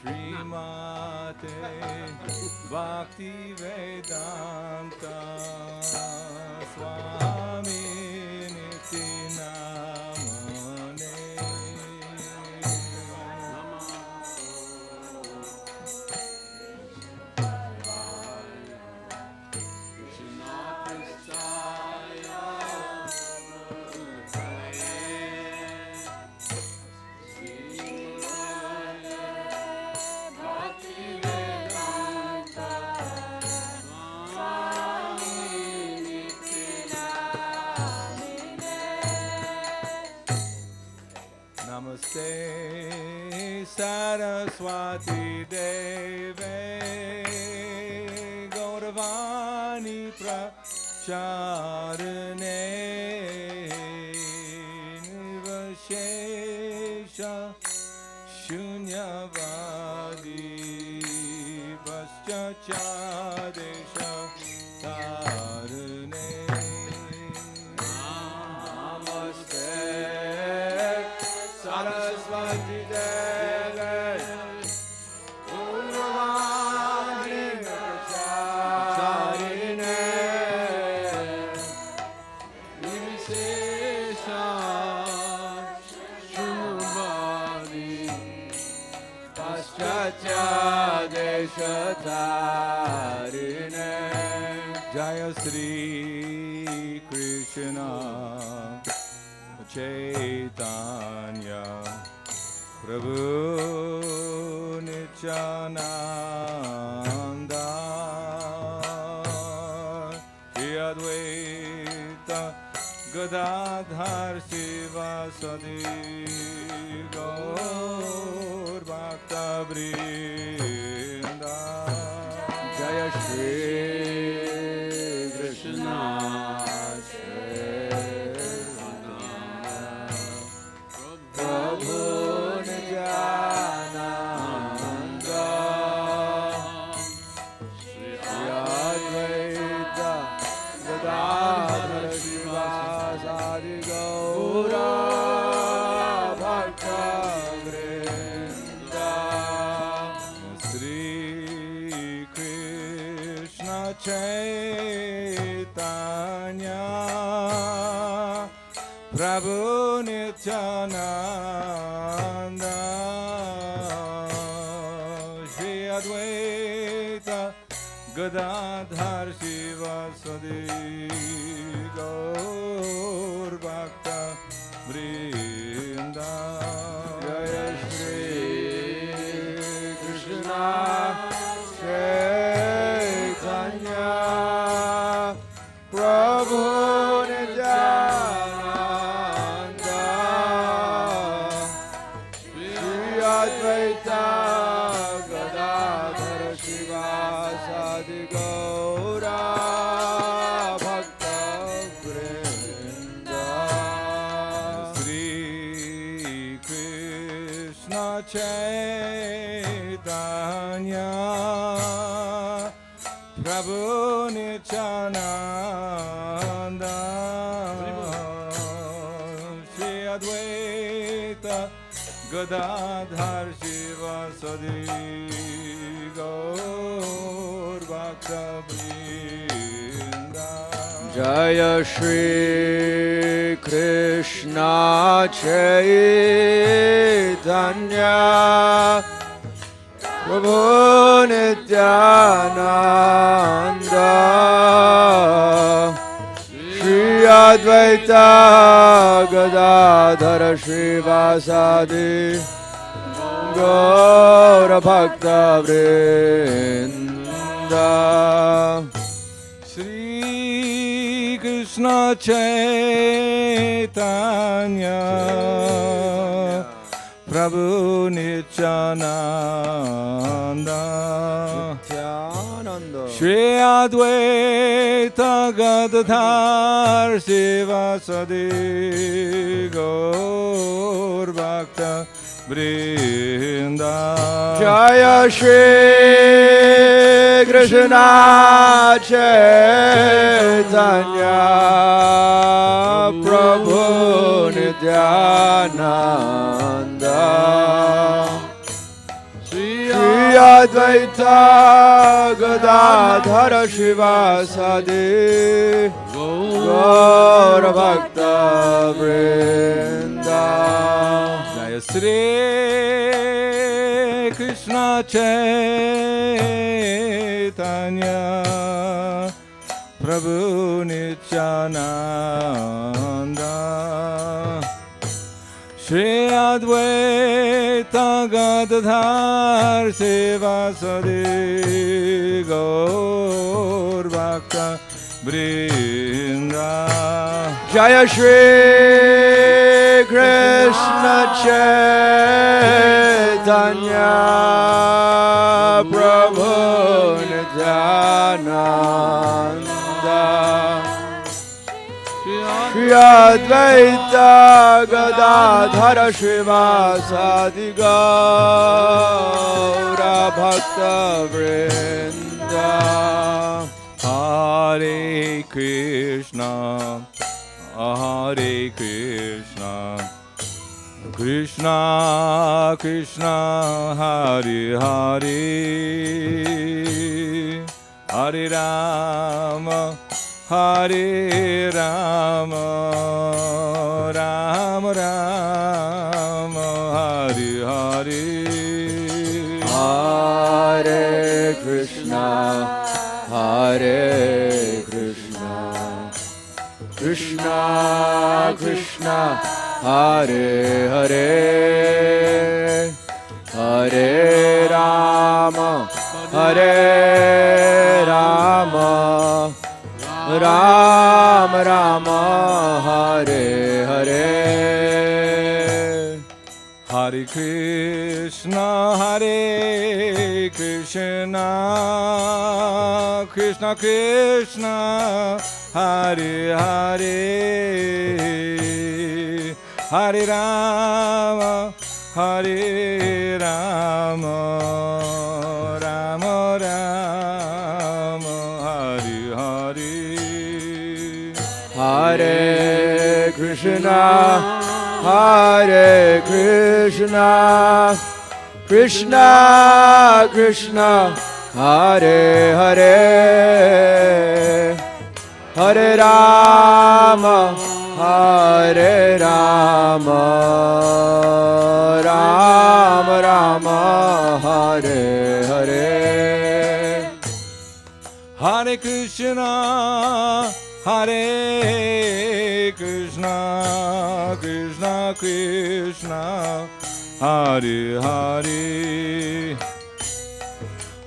Srimate Bhakti Vedanta Swami Niti Namane Namaste Saraswati Deve Gauravani Pracharane Nirvashesha Shunyavadi Paschachadesha Tarane Namaste Saraswati Deve Gauravani Pracharine Nirvashesha Shunyavadi Paschachadesha Tarine Jaya Sri Krishna Chaitanya Prabhu Nityananda Shri Advaita Gadadhar Sivasadi Gaur Bhakta Vrinda Jaya Shri Krishna Prabhu Nityananda Shri Advaita Gadadhar Sivasadi Gaura Bhakta Vrinda Sri Krishna Chaitanya Prabhu Nityananda Shri Advaita Gadadhar Sivasadi Gaur Bhakta Vrinda Jaya Shri Krishna Chaitanya Prabhu Nityananda Shri Advaita Gadadhar Sivasadi Gaura Bhakta Vrinda Sri Krishna Chaitanya Prabhu Nityananda Shri Advaita Gadadhar Sivasadi Gaur Bhakta Vrinda Jaya Shri Krishna Chaitanya Prabhu Nityananda Shri Advaita Gadadhar Sivasadi Gaura Bhakta Vrinda Shri Krishna Chaitanya Prabhu Nityananda Shri Advaita Gadadhar Sivasadi Gaur Bhakta Vrinda Jaya Shri Krishna Chaitanya Prabhu Nityananda Shri Advaita Gadadhara Shivasadi Gaura Bhakta Vrinda. Jaya Sri Krishna Chaitanya Prabhu Nityananda Shri Advaita Gadadhar Sivasadi Gaur Bhakta Vrinda. Jaya Shri Krishna Chaitanya Prabhu Nityananda Shri Advaita Gadadhara Srivasadi Gaura Bhakta Vrinda. Hare Krishna Hare Krishna Krishna Krishna Hare Hare Hare Rama Hare Rama Rama Rama Hare Hare. Hare Krishna Hare Krishna Krishna Krishna Hare Hare Hare Rama Hare Rama Rama Rama Hare Hare. Hare Krishna Hare Krishna Krishna Krishna Hare Hare Hare Rama Hare Rama Rama Rama Hare Hare. Hare Krishna Hare Krishna Krishna Krishna Hare Hare Hare Rama Hare Rama Rama Rama Hare Hare. Hare Krishna Hare Krishna Krishna Krishna Hare Hare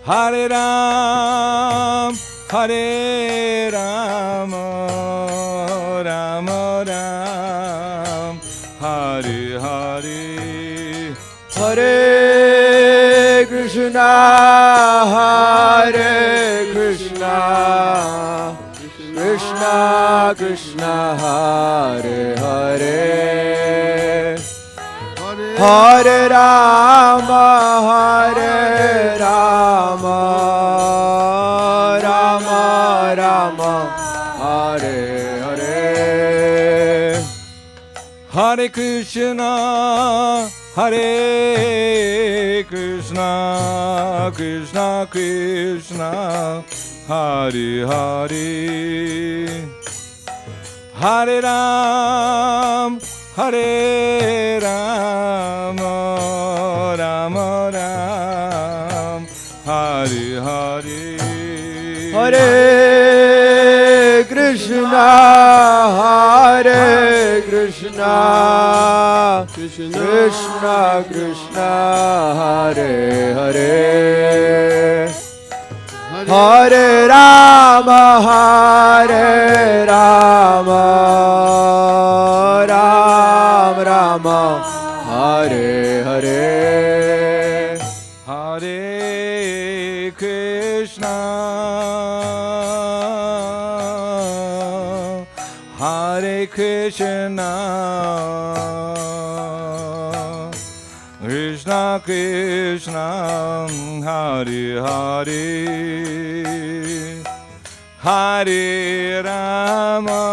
Hare Ram Hare Rama Rama Ram Hare Hare. Hare Krishna Hare Krishna Krishna Krishna Hare Hare Hare Rama Hare Rama Rama Rama Hare Hare. Hare Krishna Hare Krishna Krishna Krishna Hare Hare Hare Ram Hare Rama Rama Ram Hare Hare. Hare Krishna Hare Krishna Krishna Krishna Hare Hare Hare Rama Hare Rama Rama Rama Hare Hare. Hare Krishna Hare Krishna Krishna Krishna Hare Hare Hare Rama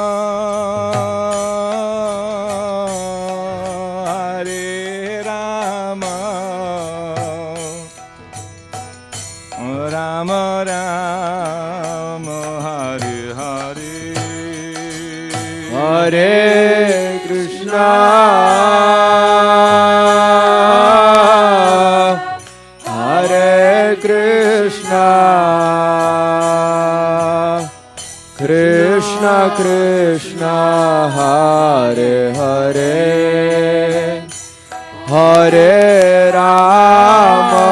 Hare Rama Hare Krishna, Hare Krishna, Krishna Krishna, Hare Hare, Hare Rama,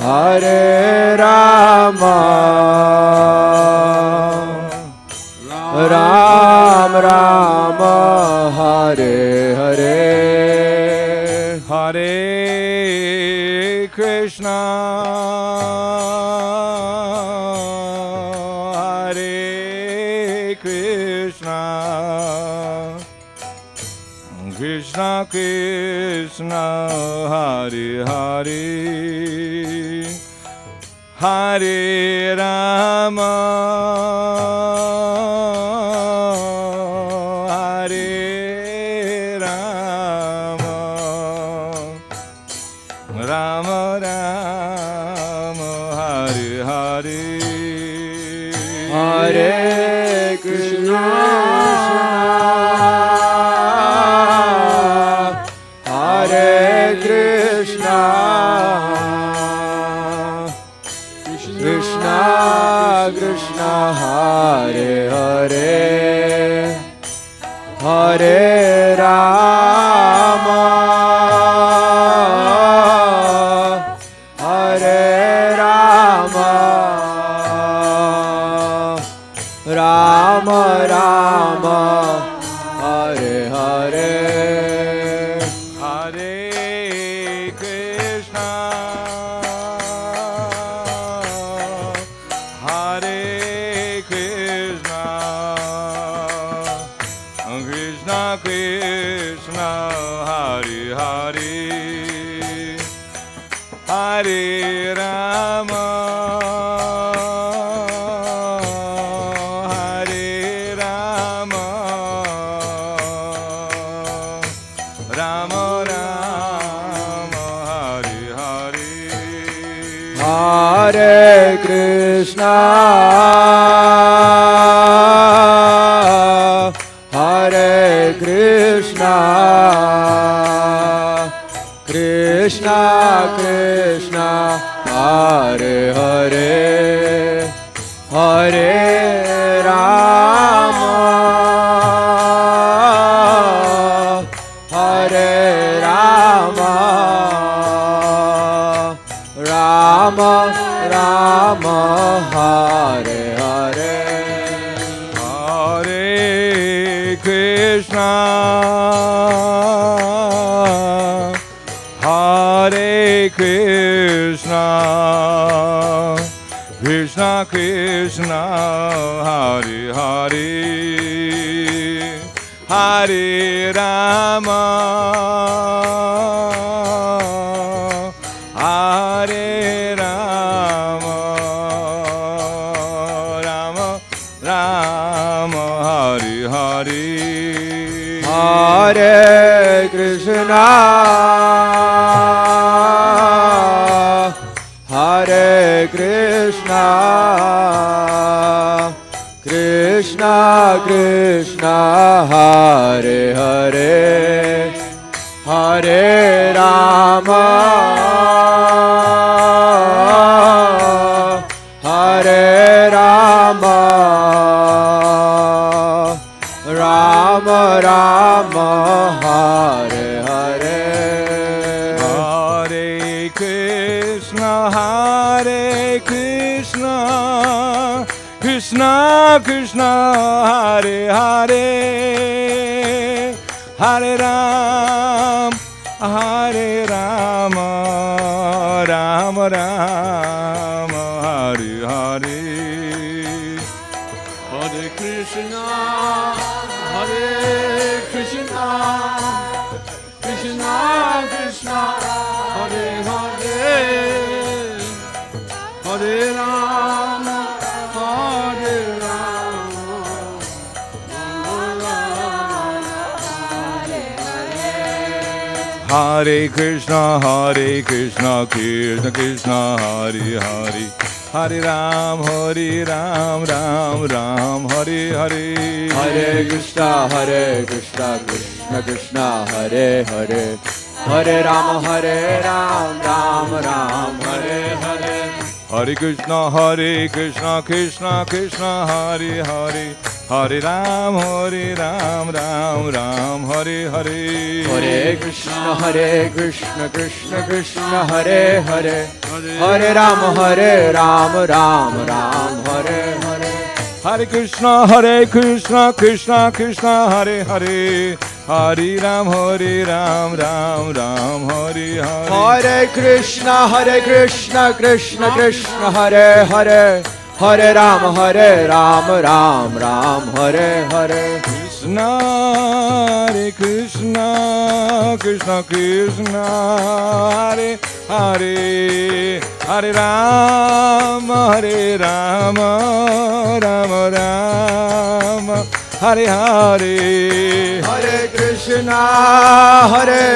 Hare Rama, Ram Rama, Hare Hare, Hare Krishna, Hare Krishna, Krishna Krishna, Hare Hare, Hare Rama, Hare Rama, Rama Rama, Hare Hare, Hare Krishna, Hare Krishna, Krishna Krishna, Hare Hare, Hare Rama, Hare Rama, Rama Rama, Hare Hare, Hare Krishna, Hare Krishna, Krishna Krishna, Hare Hare, Hare Rama, Hare Rama, Rama Rama, Hare Hare, Hare Krishna, Hare Krishna, Krishna Krishna, Hare Hare, Hare Rama, Hare Rama, Rama Rama, Hare Hare, Hare Krishna, Hare Krishna, Krishna Krishna, Hare Hare, Hare Rama, Hare Rama, Rama Rama, Hare Hare, Hare Krishna, Hare Krishna, Krishna Krishna, Hare Hare, Hare Rama, Hare Rama, Rama Rama, Hare Hare, Hare Krishna, Hare Krishna, Krishna Krishna, Hare Hare, Hare Ram, Hare Rama, Rama Rama, Hare Hare, Hare Krishna, Hare Krishna, Krishna Krishna, Hare Hare, Hare Rama, Hare Rama, Rama Hare Krishna, Krishna Krishna, Hare Hare, Hare Ram, Ram Ram, Hare Hare. Hare Krishna, Krishna Krishna, Hare Hare. Hare Ram, Ram Ram, Hare Hare. Hare Krishna, Krishna Krishna, Hare Hare. Hare Ram, Ram Ram, Hare Hare. Hare Krishna, Krishna Krishna, Hare Hare. Hare Ram, Ram Ram, Hare Hare. Hare Krishna, Krishna Krishna, Hare Hare. Hare Ram, Ram Ram, Hare Hare. Hare Krishna, Krishna Krishna, Hare Hare. Hare Ram, Ram Ram, Hare Hare. Krishna, Krishna Krishna, Hare Hare. Hare Ram, Ram Ram, Hare Hare. Hare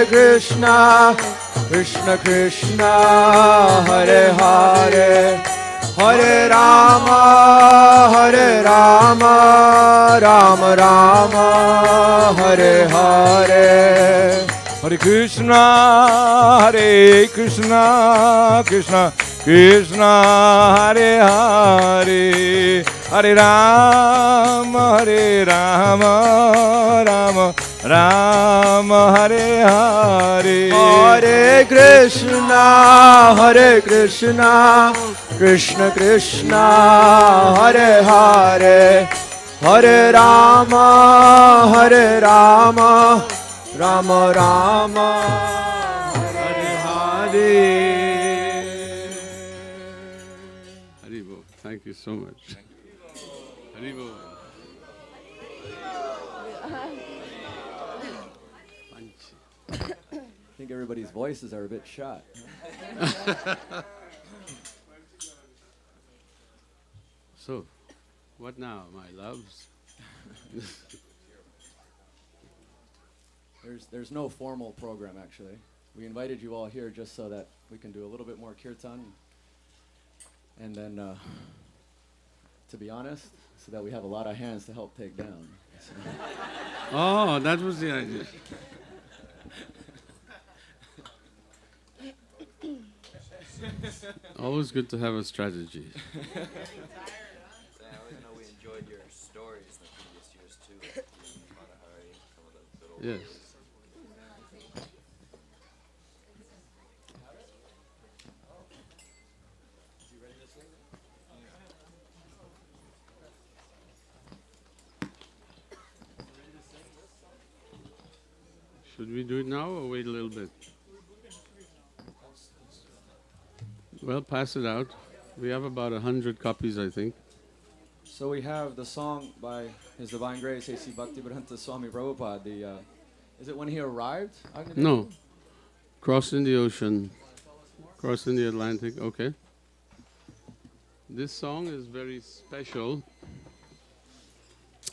Krishna, Krishna Krishna, Hare Hare. Hare Rama, Rama Rama, Hare Hare. Hare Krishna, Krishna Krishna, Hare Hare. Hare Ram, Ram Hare Hare. Hare Krishna, Krishna Krishna, Hare Hare. Hare Rama, Rama Rama, Hare Hare. Haribo, thank you so much. Haribo. I think everybody's voices are a bit shot. So, what now, my loves? There's no formal program, actually. We invited you all here just so that we can do a little bit more kirtan. And then, to be honest, so that we have a lot of hands to help take down. So. Oh, that was the idea. Always good to have a strategy. I always know we enjoyed your stories the previous years too. Matahari, some of the good old Yes. Should we do it now or wait a little bit? Well, pass it out. We have about 100 copies, I think. So we have the song by His Divine Grace, A.C. Bhaktivedanta Swami Prabhupada. Is it when he arrived? No. Crossing the ocean. Crossing the Atlantic, okay. This song is very special.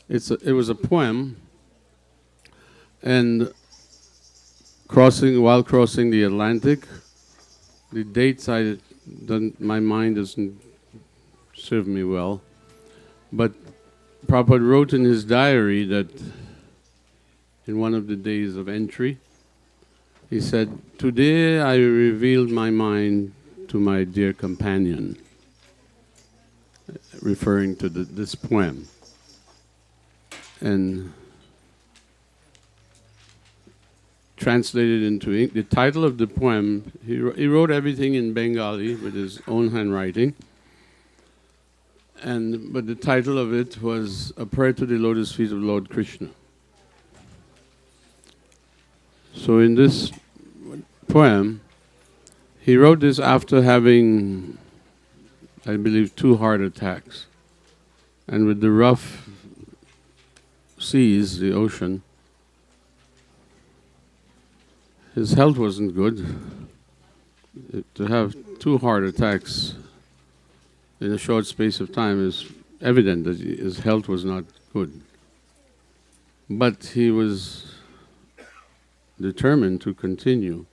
It was a poem, and while crossing the Atlantic, the dates my mind doesn't serve me well, but Prabhupada wrote in his diary that in one of the days of entry, he said, "Today I revealed my mind to my dear companion," referring to this poem. And translated into English, the title of the poem, he wrote everything in Bengali with his own handwriting. But the title of it was A Prayer to the Lotus Feet of Lord Krishna. So in this poem, he wrote this after having, I believe, 2 heart attacks. And with the rough seas, the ocean, his health wasn't good. To have 2 heart attacks in a short space of time is evident that his health was not good. But he was determined to continue.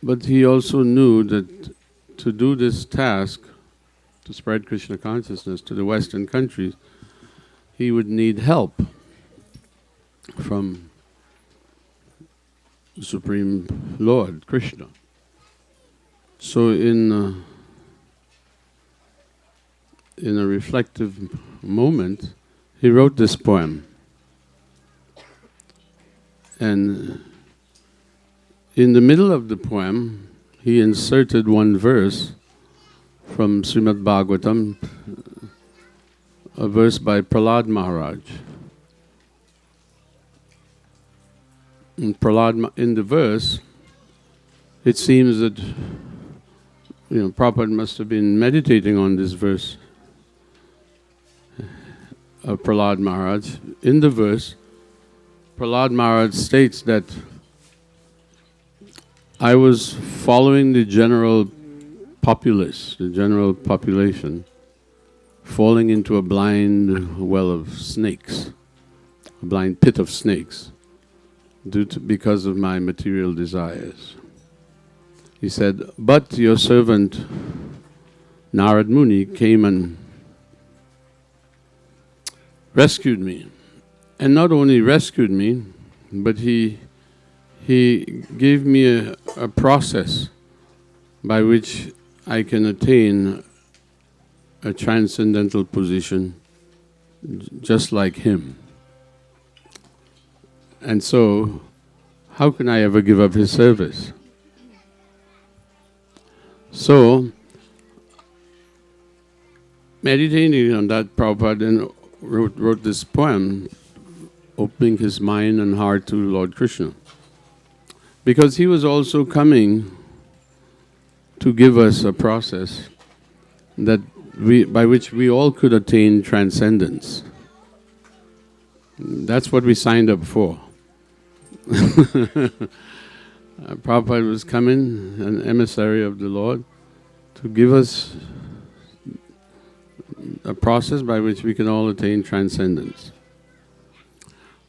But he also knew that to do this task, to spread Krishna consciousness to the Western countries, he would need help from the Supreme Lord, Krishna. So in a reflective moment, he wrote this poem. And in the middle of the poem, he inserted one verse from Srimad Bhagavatam, a verse by Prahlad Maharaj. In the verse, it seems that Prabhupada must have been meditating on this verse of Prahlad Maharaj. In the verse, Prahlad Maharaj states that I was following the general populace, the general population, falling into a blind well of snakes, a blind pit of snakes, because of my material desires. He said, but your servant Narad Muni came and rescued me. And not only rescued me, but he gave me a process by which I can attain a transcendental position just like him. And so, how can I ever give up his service? So, meditating on that, Prabhupada then wrote this poem, opening his mind and heart to Lord Krishna. Because he was also coming to give us a process by which we all could attain transcendence. That's what we signed up for. Prabhupada was coming, an emissary of the Lord, to give us a process by which we can all attain transcendence.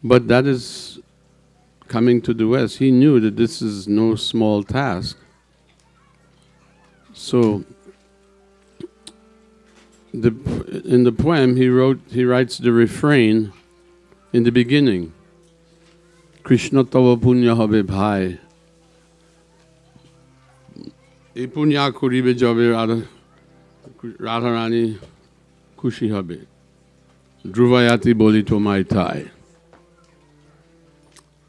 But that is coming to the West. He knew that this is no small task. So, in the poem he writes the refrain in the beginning. Krishna tava punya habe bhai. E punya koribe jabe Radharani kushi habe. Druvayati boli tomai tai.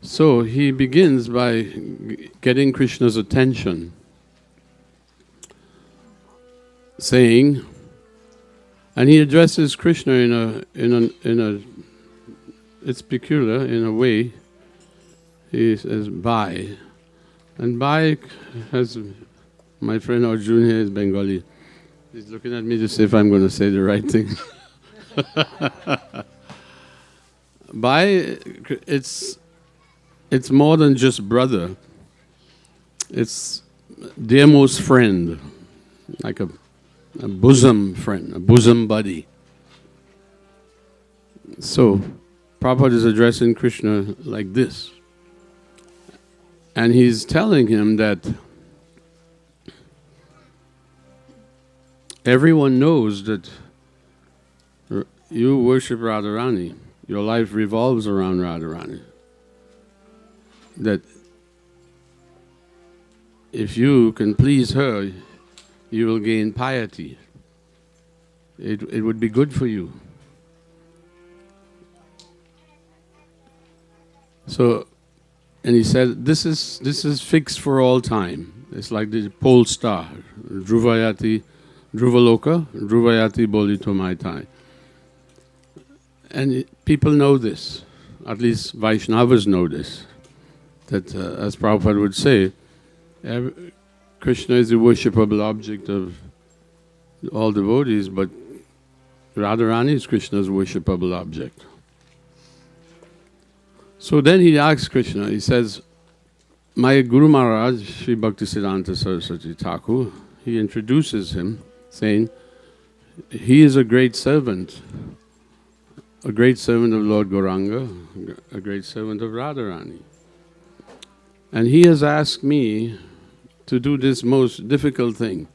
So he begins by getting Krishna's attention, saying, and he addresses Krishna in a it's peculiar in a way. He says bhai, and bhai has, my friend Arjun here is Bengali. He's looking at me to see if I'm going to say the right thing. Bhai, it's more than just brother. It's dearmost friend, like a bosom friend, a bosom buddy. So, Prabhupada is addressing Krishna like this. And he's telling him that everyone knows that you worship Radharani. Your life revolves around Radharani. That if you can please her, you will gain piety. It would be good for you. So, and he said, this is fixed for all time. It's like the pole star, Druvayati, Druvaloka, Druvayati Bolito Maitai. And people know this, at least Vaishnavas know this, that as Prabhupada would say, Krishna is the worshipable object of all devotees, but Radharani is Krishna's worshipable object. So then he asks Krishna, he says, my Guru Maharaj, Sri Bhaktisiddhanta Saraswati Thakur, he introduces him, saying, he is a great servant of Lord Gauranga, a great servant of Radharani. And he has asked me to do this most difficult thing,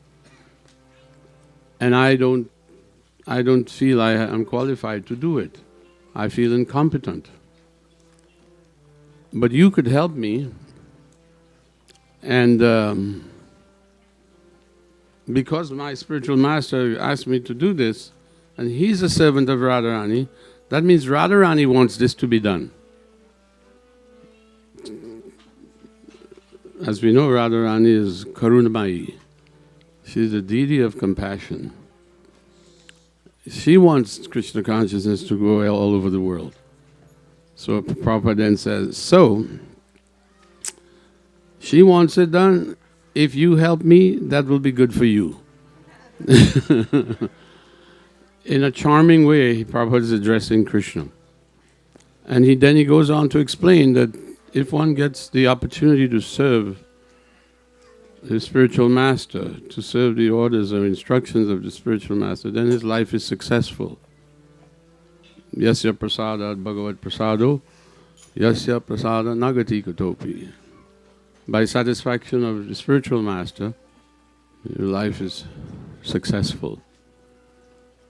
and I don't feel I'm qualified to do it. I feel incompetent. But you could help me, and because my spiritual master asked me to do this, and he's a servant of Radharani, that means Radharani wants this to be done. As we know, Radharani is Karunamayi. She's the deity of compassion. She wants Krishna consciousness to go all over the world. So Prabhupada then says, so, she wants it done. If you help me, that will be good for you. In a charming way, Prabhupada is addressing Krishna. And then he goes on to explain that if one gets the opportunity to serve his spiritual master, to serve the orders or instructions of the spiritual master, then his life is successful. Yasya prasadat bhagavat prasado, yasya prasada nagati katopi. By satisfaction of the spiritual master, your life is successful.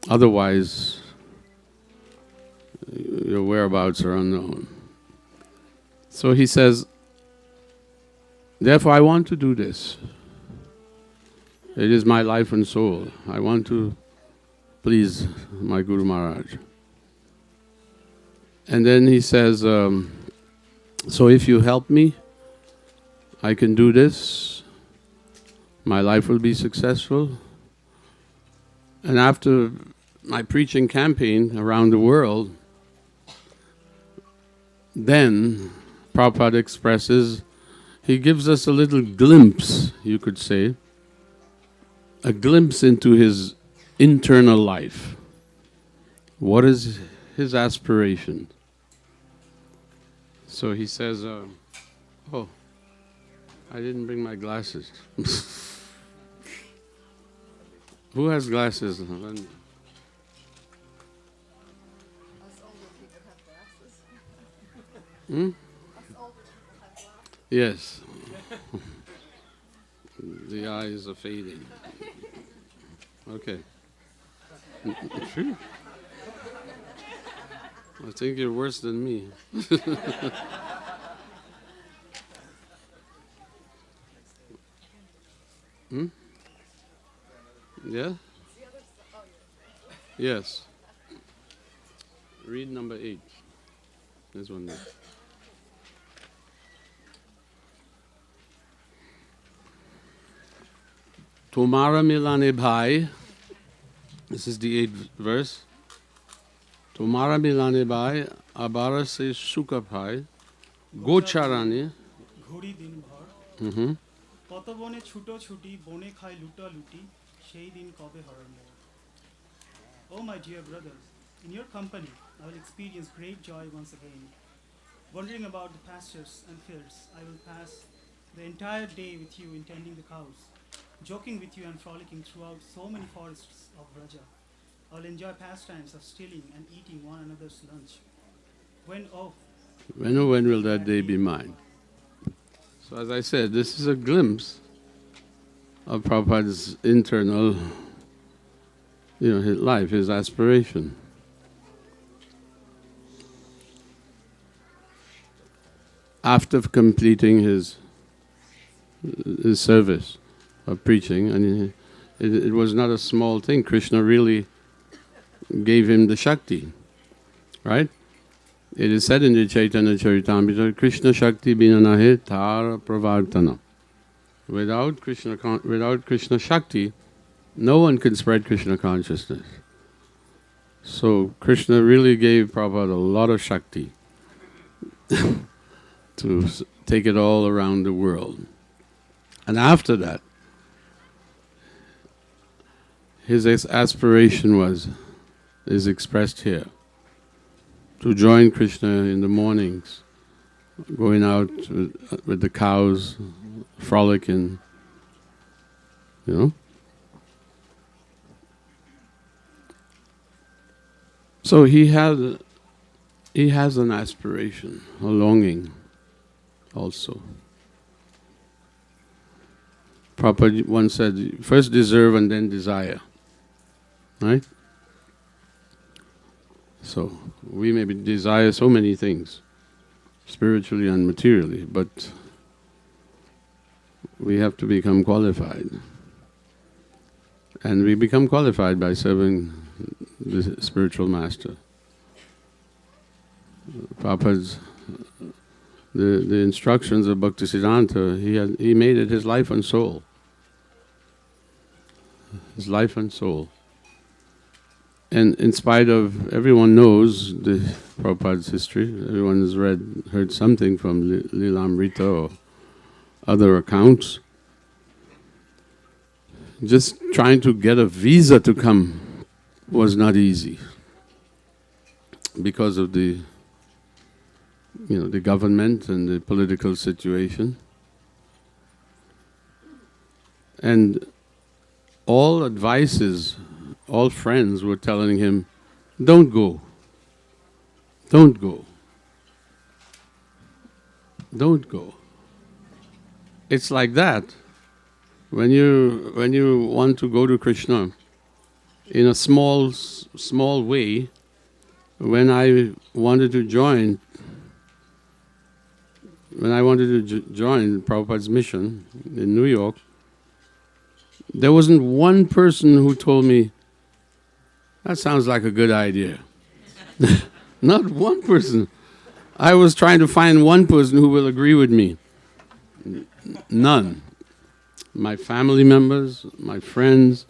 Otherwise, your whereabouts are unknown. So he says, therefore I want to do this. It is my life and soul. I want to please my Guru Maharaj. And then he says, so if you help me, I can do this. My life will be successful. And after my preaching campaign around the world, then Prabhupada expresses, he gives us a little glimpse, you could say, a glimpse into his internal life. What is his aspiration? So he says, oh, I didn't bring my glasses. Who has glasses? Us older people have glasses. Hmm? Us older people have glasses. Yes. The eyes are fading. Okay. True. I think you're worse than me. Hmm? Yeah? Yes. Read number 8. This one there. Tomara milane bhai. This is the 8th verse. Tomara milane bhai, abara se sukha bhai, gocharani. ঘড়ি দিন ভর Mm-hmm. কত বনে ছুটো ছুটি বনে খায় লুটা লুটি সেই দিন কবে হরণ মোর Oh my dear brothers, in your company I will experience great joy once again. Wandering about the pastures and fields, I will pass the entire day with you in tending the cows, joking with you and frolicking throughout so many forests of Braja. I will enjoy pastimes of stealing and eating one another's lunch. When When will that day be mine? So as I said, this is a glimpse of Prabhupada's internal, his life, his aspiration. After completing his service of preaching, and it was not a small thing. Krishna really gave him the Shakti, right? It is said in the Chaitanya Charitamrita, Krishna Shakti bina nahe tara pravartana. Without Krishna Shakti, no one can spread Krishna consciousness. So Krishna really gave Prabhupada a lot of Shakti to take it all around the world. And after that, his aspiration is expressed here. To join Krishna in the mornings, going out with the cows, frolicking, So he has an aspiration, a longing also. Prabhupada once said, first deserve and then desire. right? So we maybe desire so many things, spiritually and materially, but we have to become qualified. And we become qualified by serving the spiritual master. Prabhupada's, the instructions of Bhaktisiddhanta, he made it his life and soul. His life and soul. And in spite of, everyone knows the Prabhupada's history, everyone has heard something from Lilamrita or other accounts. Just trying to get a visa to come was not easy because of the government and the political situation. And all advices, all friends were telling him, don't go, don't go, don't go. It's like that. When you want to go to Krishna in a small way, when I wanted to join Prabhupada's mission in New York, there wasn't one person who told me, that sounds like a good idea. Not one person. I was trying to find one person who will agree with me. None. My family members, my friends,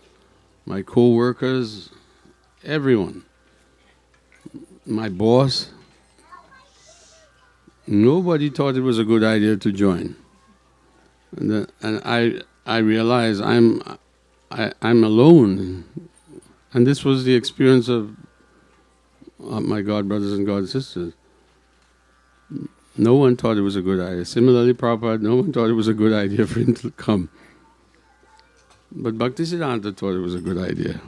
my co-workers, everyone. My boss. Nobody thought it was a good idea to join. And I realized I'm alone. And this was the experience of my God brothers and God sisters. No one thought it was a good idea. Similarly, Prabhupada, no one thought it was a good idea for him to come. But Bhaktisiddhanta thought it was a good idea.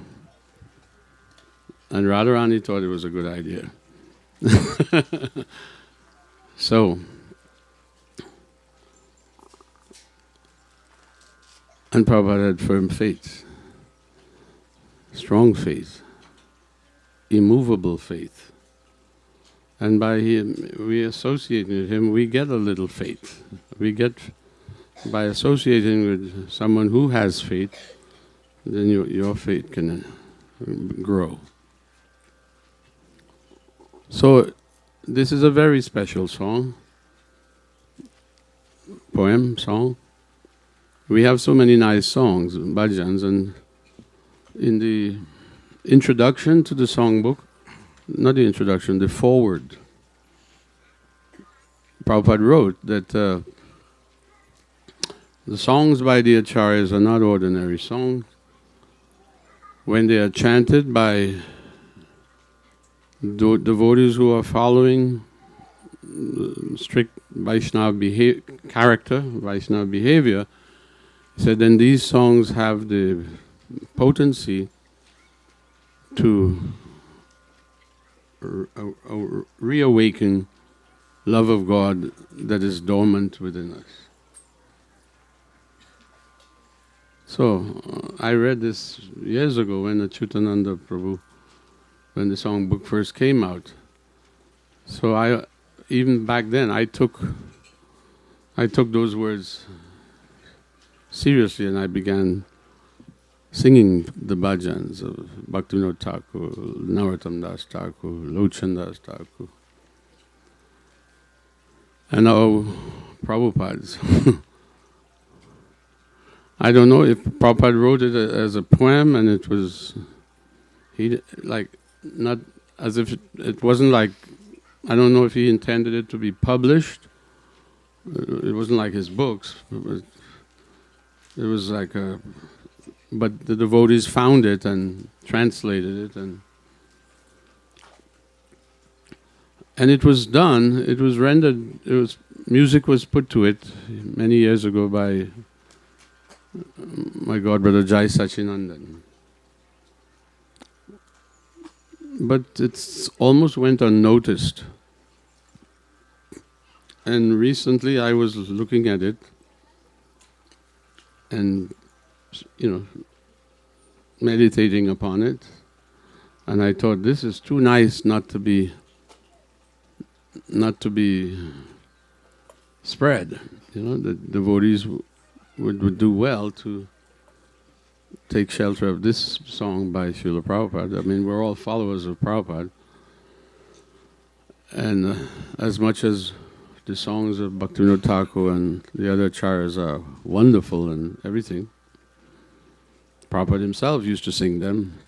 And Radharani thought it was a good idea. So, and Prabhupada had firm faith, strong faith, immovable faith. And by we associating with him, we get a little faith. We get, by associating with someone who has faith, then your faith can grow. So, this is a very special song, poem, song. We have so many nice songs, bhajans, and in the introduction to the songbook, not the introduction, the foreword, Prabhupada wrote that the songs by the acharyas are not ordinary songs. When they are chanted by devotees who are following strict Vaishnava Vaishnava behavior, he said, then these songs have the potency to reawaken love of God that is dormant within us. So, I read this years ago when Achyutananda Prabhu, when the songbook first came out. So even back then, I took those words seriously, and I began singing the bhajans of Bhaktivinoda Thakur, Narottam Das Thakur, Lochan Das Thakur, and now Prabhupada's. I don't know if Prabhupada wrote it as a poem, and it was not as if it wasn't like, I don't know if he intended it to be published. It wasn't like his books. It was like but the devotees found it and translated it, and it was done. It was rendered. Music was put to it many years ago by my godbrother Jai Sachinandan. But it's almost went unnoticed. And recently I was looking at it and, meditating upon it. And I thought, this is too nice not to be spread. The devotees would do well to take shelter of this song by Srila Prabhupada. I mean, we're all followers of Prabhupada. And as much as the songs of Bhaktivinoda Thakur and the other acharyas are wonderful and everything, Prabhupada himself used to sing them.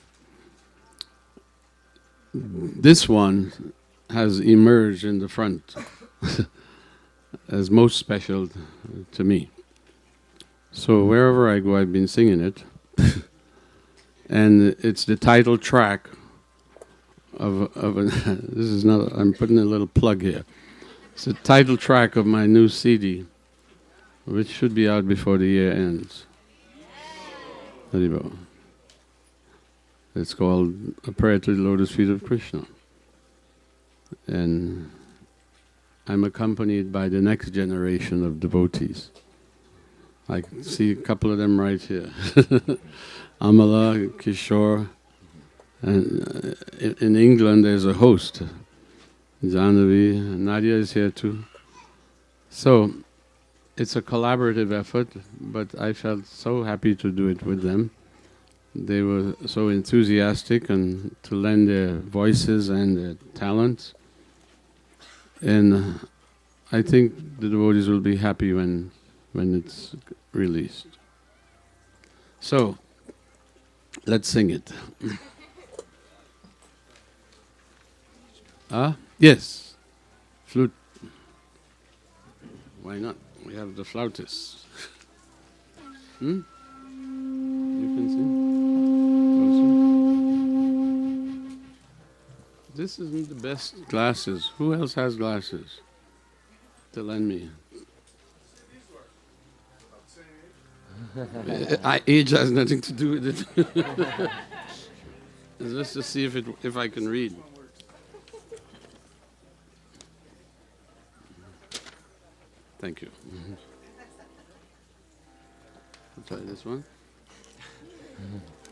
This one has emerged in the front as most special to me. So wherever I go, I've been singing it. And it's the title track of this is not, I'm putting a little plug here. It's the title track of my new CD, which should be out before the year ends. Haribol. It's called A Prayer to the Lotus Feet of Krishna. And I'm accompanied by the next generation of devotees. I can see a couple of them right here. Amala, Kishore, and in England there's a host. Janavi, Nadia is here too. So it's a collaborative effort, but I felt so happy to do it with them. They were so enthusiastic and to lend their voices and their talents. And I think the devotees will be happy when it's released. So, let's sing it. Yes, flute. Why not? We have the flautist. You can sing. Also. This isn't the best glasses. Who else has glasses to lend me? Age has nothing to do with it. Let's just see if I can read. Thank you. Try this one.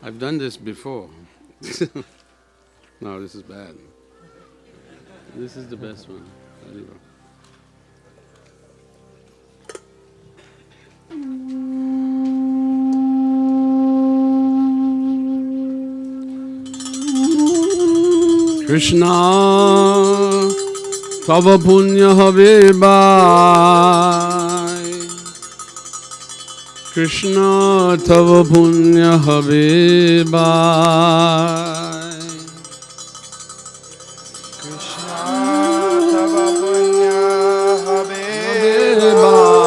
I've done this before. No, this is bad. This is the best one. Krishna tava punya habe bhai, Krishna tava punya habe bhai, Krishna tava punya habe bhai,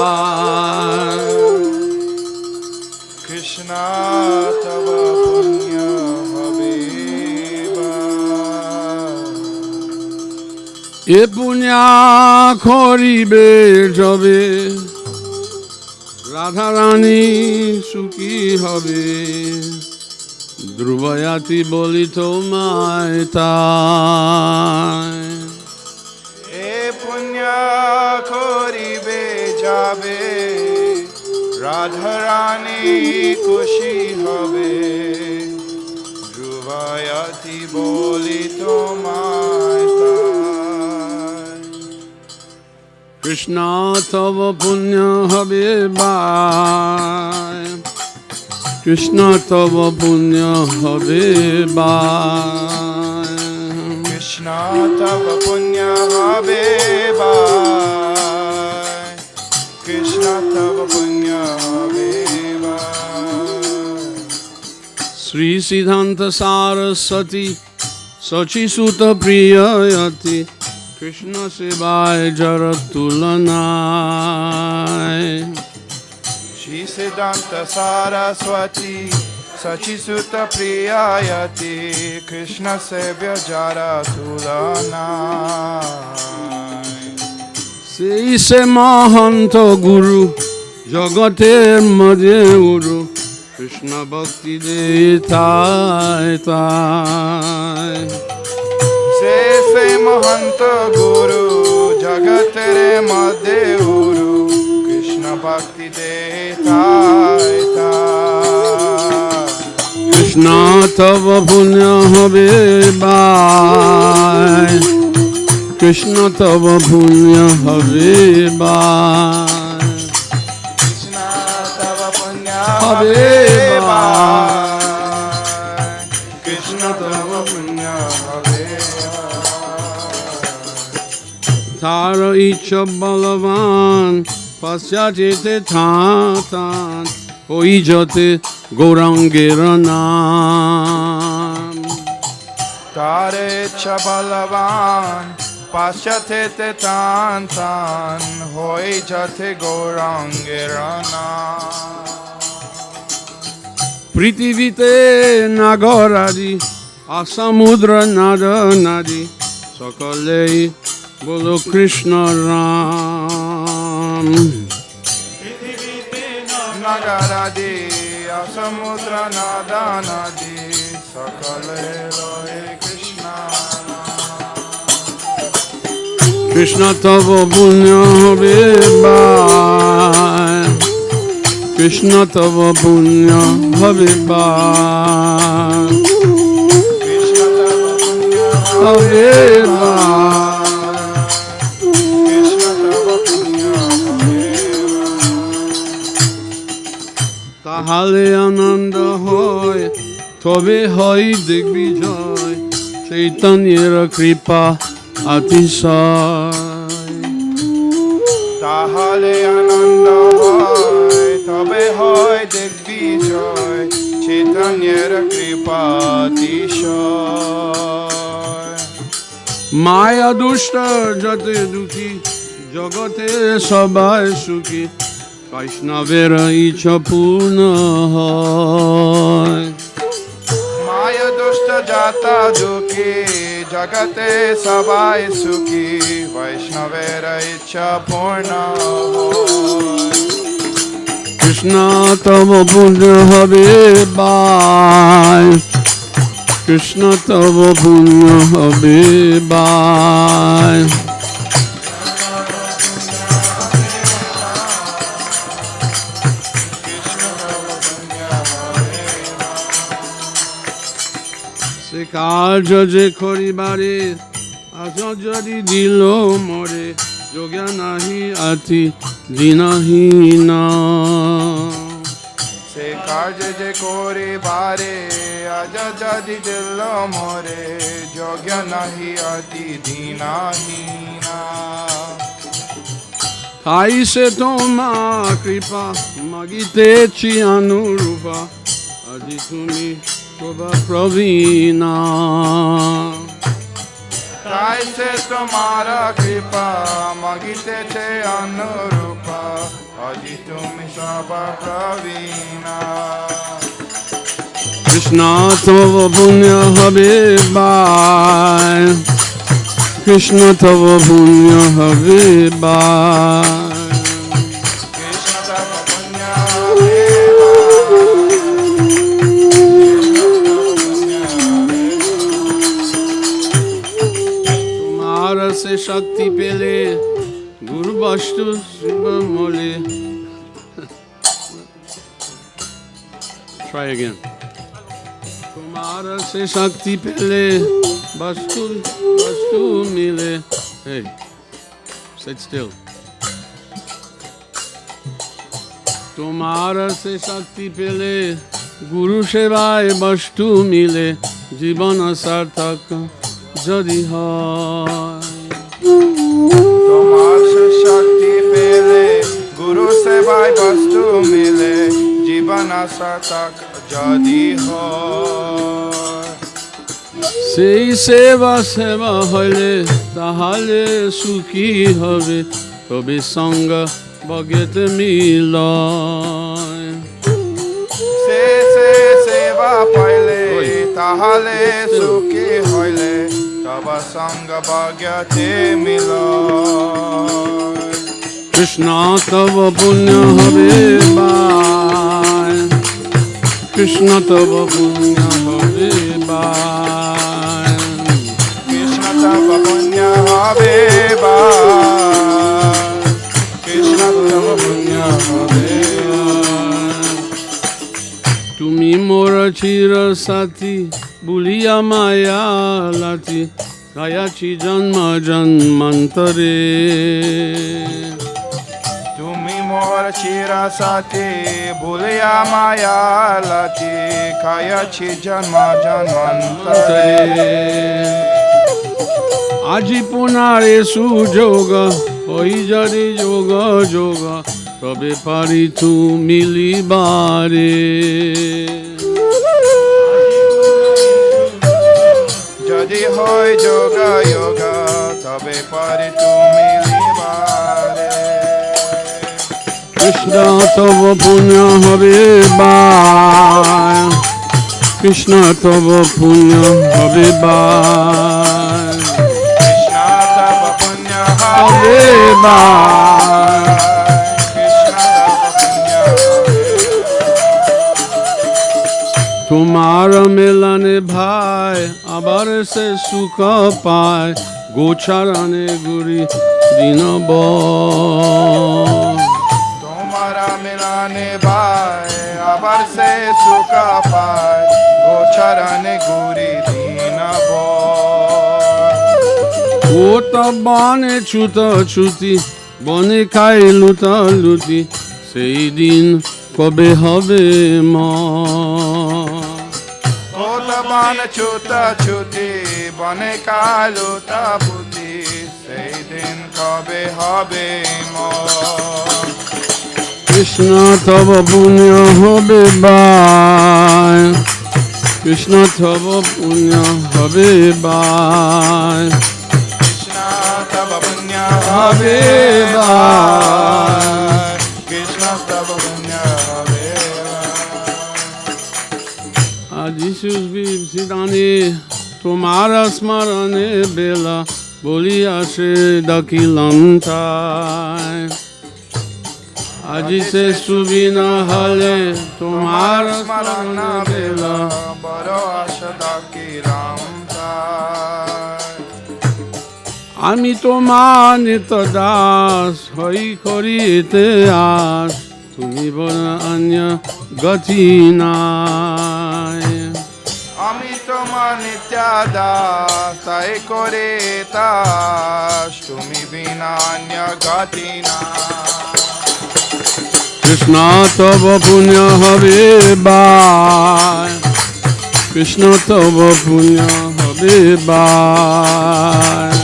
Krishna tava punya habe e punya koribe jabe, Radharani sukhi habe, Dhruvayati boli tomai tai. E punya koribe jabe, Radharani kushi habe, Dhruvayati boli tomai tai. Krishna tava punya habe bhai, Krishna tava punya habe bhai, Krishna tava punya habe bhai, Krishna tava punya habe bhai. Sri Siddhanta Saraswati Sachi Sutta Priyayati Krishna Sevai Jaratulanai. Shri Siddhanta Saraswati Sachisuta Priyayati Krishna Sevya Jaratulanai. Sei se Mahanta Guru Jagater Madhe Guru Krishna Bhakti De Tai Tai. Se Mahanta Guru Jagatere Madhe Guru Krishna Bhakti De Tai Tai. Krishna তব পুণ্য হবে by Krishna তব পুণ্য হবে by Krishna তব পুণ্য হবে by Krishna তব পুণ্য হবে তার ইচ্ছা বলবান পশ্চাতেতে থান ওই যতে গৌরাঙ্গের নাম তার ইচ্ছা বলবান পাশ্চাত্যে তান তান হই যাতে গৌরাঙ্গের নাম পৃথিবীতে নাগর আদি আসমুদ্র নাদ নাদি সকলেই বলো কৃষ্ণ রাম নগরাদি সমুদ্র নদা নদী সকলে রয়ে কৃষ্ণ কৃষ্ণ তব পুণ্য হবে বাই কৃষ্ণ তব পুণ্য হবে বাই কৃষ্ণ তব পুণ্য হবে বাই কৃষ্ণ তব পুণ্য হবে তাহলে আনন্দ হয় তবে হয় দিগ্বিজয় চৈতন্যের কৃপা অতিশয় তাহলে আনন্দ হয় তবে হয় দিগ্বিজয় চৈতন্যের কৃপা অতিশয় মায়া দুষ্ট যত দুঃখী জগতে সবাই সুখী বৈষ্ণবের ইচ্ছা পূর্ণ হয় মায়া দুষ্ট জাতা দুঃখী জগতে সবাই সুখী বৈষ্ণবের ইচ্ছা পূর্ণ কৃষ্ণ তব পুণ্য হবে বাই কৃষ্ণ তব পুণ্য হবে বাই সে কার্য যে করিবারে আজ যদি দিল মরে যোগ্য নাহি আতি দিনহীন সে কার্য যে করিবারে আজ যদি দিল মোরে যোগ্য নাহি অতি দীনহীনা তাই সে তোমা কৃপা মাগিতেছি অনুরূপা আজি তুমি প্রভা প্রবীণা তাই সে তোমার কৃপা মাগিতেছে অনুরূপা আজি তুমি সব প্রবীণা কৃষ্ণ তব পুণ্য হবে বাই কৃষ্ণ তব পুণ্য হবে বাই কৃষ্ণ তব পুণ্য হবে তোমার সে শক্তি পেলে গুরু বস্তু শিব মলে Try again. তোমার সে শক্তি পেলে বস্তু বস্তু মিলে Hey, sit still. তোমার সে শক্তি পেলে গুরু সেবায় বস্তু মিলে জীবন সার্থক যদি হয় তোমার সে শক্তি পেলে গুরু সেবায় বস্তু মিলে জীবন সার্থক যদি হয় সেই সেবা সেবা হইলে তাহলে সুখী হবে তবে সঙ্গ বগেতে মিল সে সেবা পাইলে তাহলে সুখী হইলে তব সঙ্গ ভাগ্যতে মিল কৃষ্ণ তব পুণ্য হবে বাই কৃষ্ণ তব পুণ্য হবে বাই কৃষ্ণ তব পুণ্য হবে বা কৃষ্ণ তব পুণ্য হবে তুমি তুমি মোর চির সাথী ভুলিয়া মায়া লাথি খায়াছি জন্ম জন্মান্তরে তুমি মোর চিরা সাথে ভুলিয়া মায়া লাথি খায়াছি জন্ম জন্মান্তরে আজি পুনারে সুযোগ ওই যদি যোগ যোগ তবে পারি তু মিলিবারে যদি হয় যোগা যোগা তবে পারি তুমি মিলিবারে কৃষ্ণ তব পুণ্য হবে বায় কৃষ্ণ তব পুণ্য হবে বায় কৃষ্ণ তব পুণ্য হবে বায় কৃষ্ণ তব পুণ্য তোমার মেলানে ভাই আবার সে সুখ পায় গোচারণে গুরি দিন তোমারা মিলানে ভাই আবার সে সুখ পায় গোচরণে গুরি দিন ও তো বনে ছুত ছুতি বনে খাই লুত লুতি সেই দিন কবে হবে বান ছুতা ছুতি বনে কালু তাপুতি সেই দিন কবে হবে কৃষ্ণ তব পুণ্য হবে বায় কৃষ্ণ তব পুণ্য হবে বায় কৃষ্ণ তব পুণ্য হবে বায় কৃষ্ণ তব পুণ্য হবে আজি সুবিধানে তোমার স্মরণে বেলা বলি আসে ডাকিলাম তাই আজি সে সুবিনা হলে তোমার স্মরণ বেলা বড় আশা ডাকিলাম আমি তোমার নিত দাস হই করিতে আস তুমি বল অন্য গতি নাই আমি তোমার নিত্যাদাস তাই করে তাস তুমি বিনা অন্য গতি না কৃষ্ণ তব পুণ্য হবে বায় কৃষ্ণ তব পুণ্য হবে বায়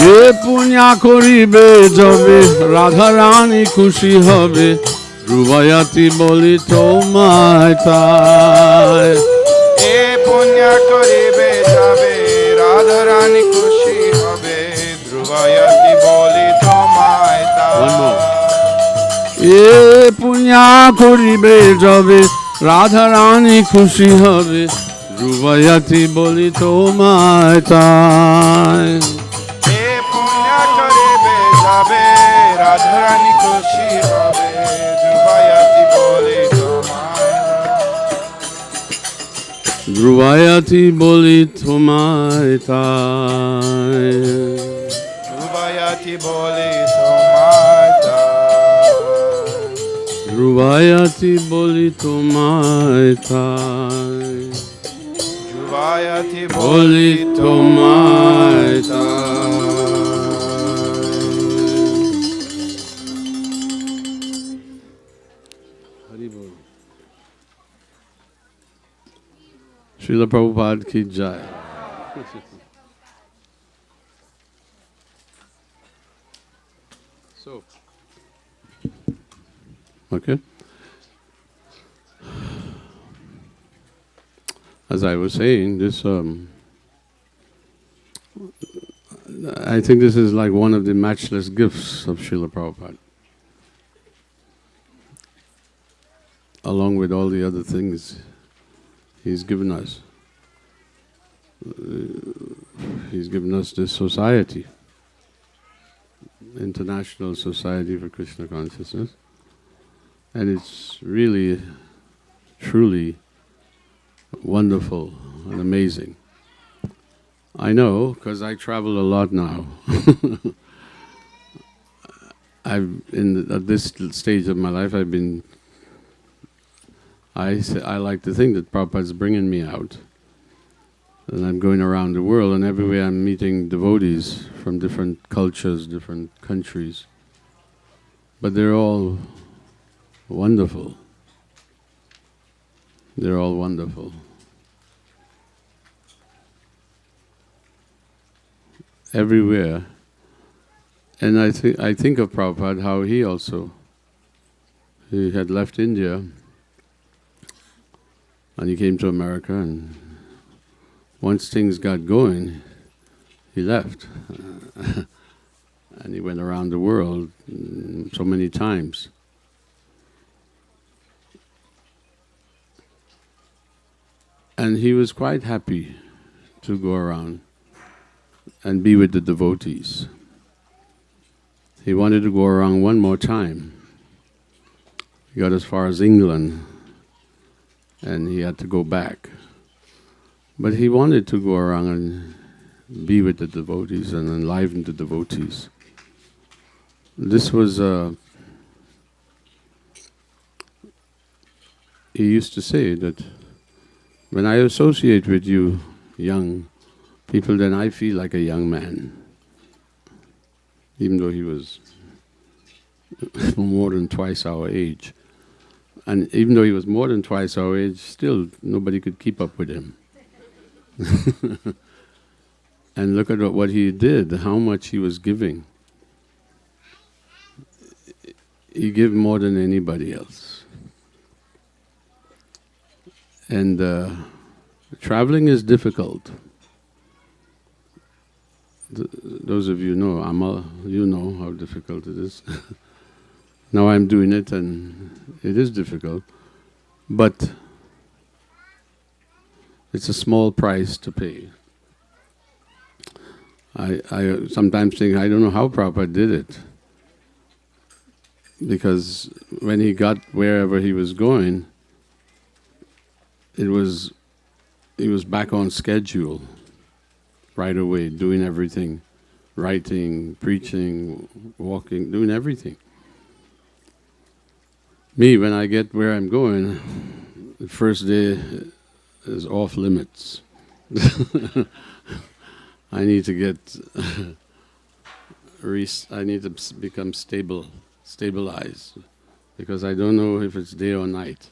এ পুণ্যা করিবে যবে রাধা রানী খুশি হবে রুবায়াতি বলি তোমায় তাই এ পুণ্য করিবে যাবে রাধা রানী খুশি হবে ধ্রুবায়তি বলি তোমায় এ পুণ্যা করিবে যবে রাধা রানী খুশি হবে রুবায়াতি বলি তোমায় তাই এ পুণ্য করিবে যাবে রাধা রানী খুশি হবে ধ্রুবায়তি বলি তোমায় ধ্রুবায়াতি বলি তোমায় তাই ধ্রুবায়তি বলি তোমায় ধ্রুবায়াতি বলি তোমায় তাই ধ্রুবায়তি বলি তোমায় তাই হরি বল Srila Prabhupada ki jai. So, okay. As I was saying, this I think this is like one of the matchless gifts of Srila Prabhupada, along with all the other things He's given us. He's given us this society, International Society for Krishna Consciousness, and it's really, truly wonderful and amazing. I know, because I travel a lot now. At this stage of my life, I like to think that Prabhupada's bringing me out. And I'm going around the world, and everywhere I'm meeting devotees from different cultures, different countries. But they're all wonderful. They're all wonderful. Everywhere. And I think of Prabhupada, how he had left India, and he came to America, and once things got going, he left. And he went around the world so many times. And he was quite happy to go around and be with the devotees. He wanted to go around one more time. He got as far as England, and he had to go back. But he wanted to go around and be with the devotees and enliven the devotees. This was, he used to say that when I associate with you young people, then I feel like a young man. Even though he was more than twice our age. And even though he was more than twice our age, still nobody could keep up with him. And look at what he did, how much he was giving. He gave more than anybody else. And traveling is difficult. Those of you know, you know how difficult it is. Now I'm doing it, and it is difficult. But it's a small price to pay. I sometimes think, I don't know how Prabhupada did it. Because when he got wherever he was going, he was back on schedule right away, doing everything, writing, preaching, walking, doing everything. Me, when I get where I'm going, the first day is off limits. I need to get, I need to become stabilized, because I don't know if it's day or night.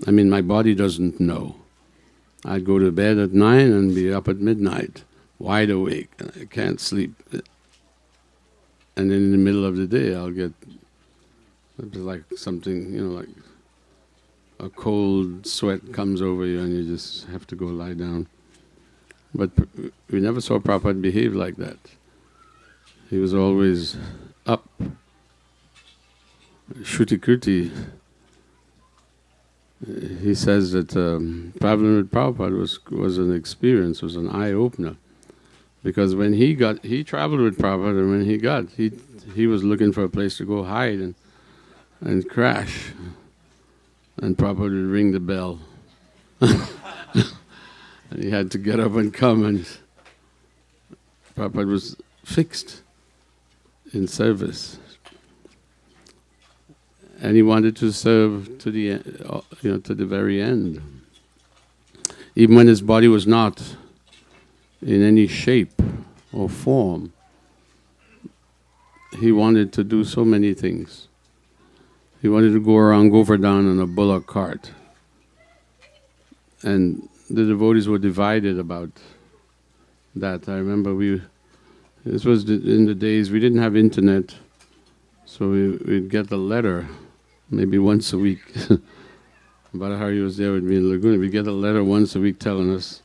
I mean, my body doesn't know. I'd go to bed at 9 and be up at midnight, wide awake, and I can't sleep. And then in the middle of the day, I'll get like something, like a cold sweat comes over you and you just have to go lie down. But we never saw Prabhupada behave like that. He was always up. Shruti Kriti, he says that traveling with Prabhupada was an experience, was an eye-opener. Because when he traveled with Prabhupada, and when he was looking for a place to go hide and crash. And Prabhupada would ring the bell. And he had to get up and come, and Prabhupada was fixed in service. And he wanted to serve to the very end. Even when his body was not in any shape or form, he wanted to do so many things. He wanted to go around Govardhan on a bullock cart. And the devotees were divided about that. I remember this was in the days we didn't have internet, so we'd get a letter maybe once a week. Bhattacharya was there with me in Laguna. We'd get a letter once a week telling us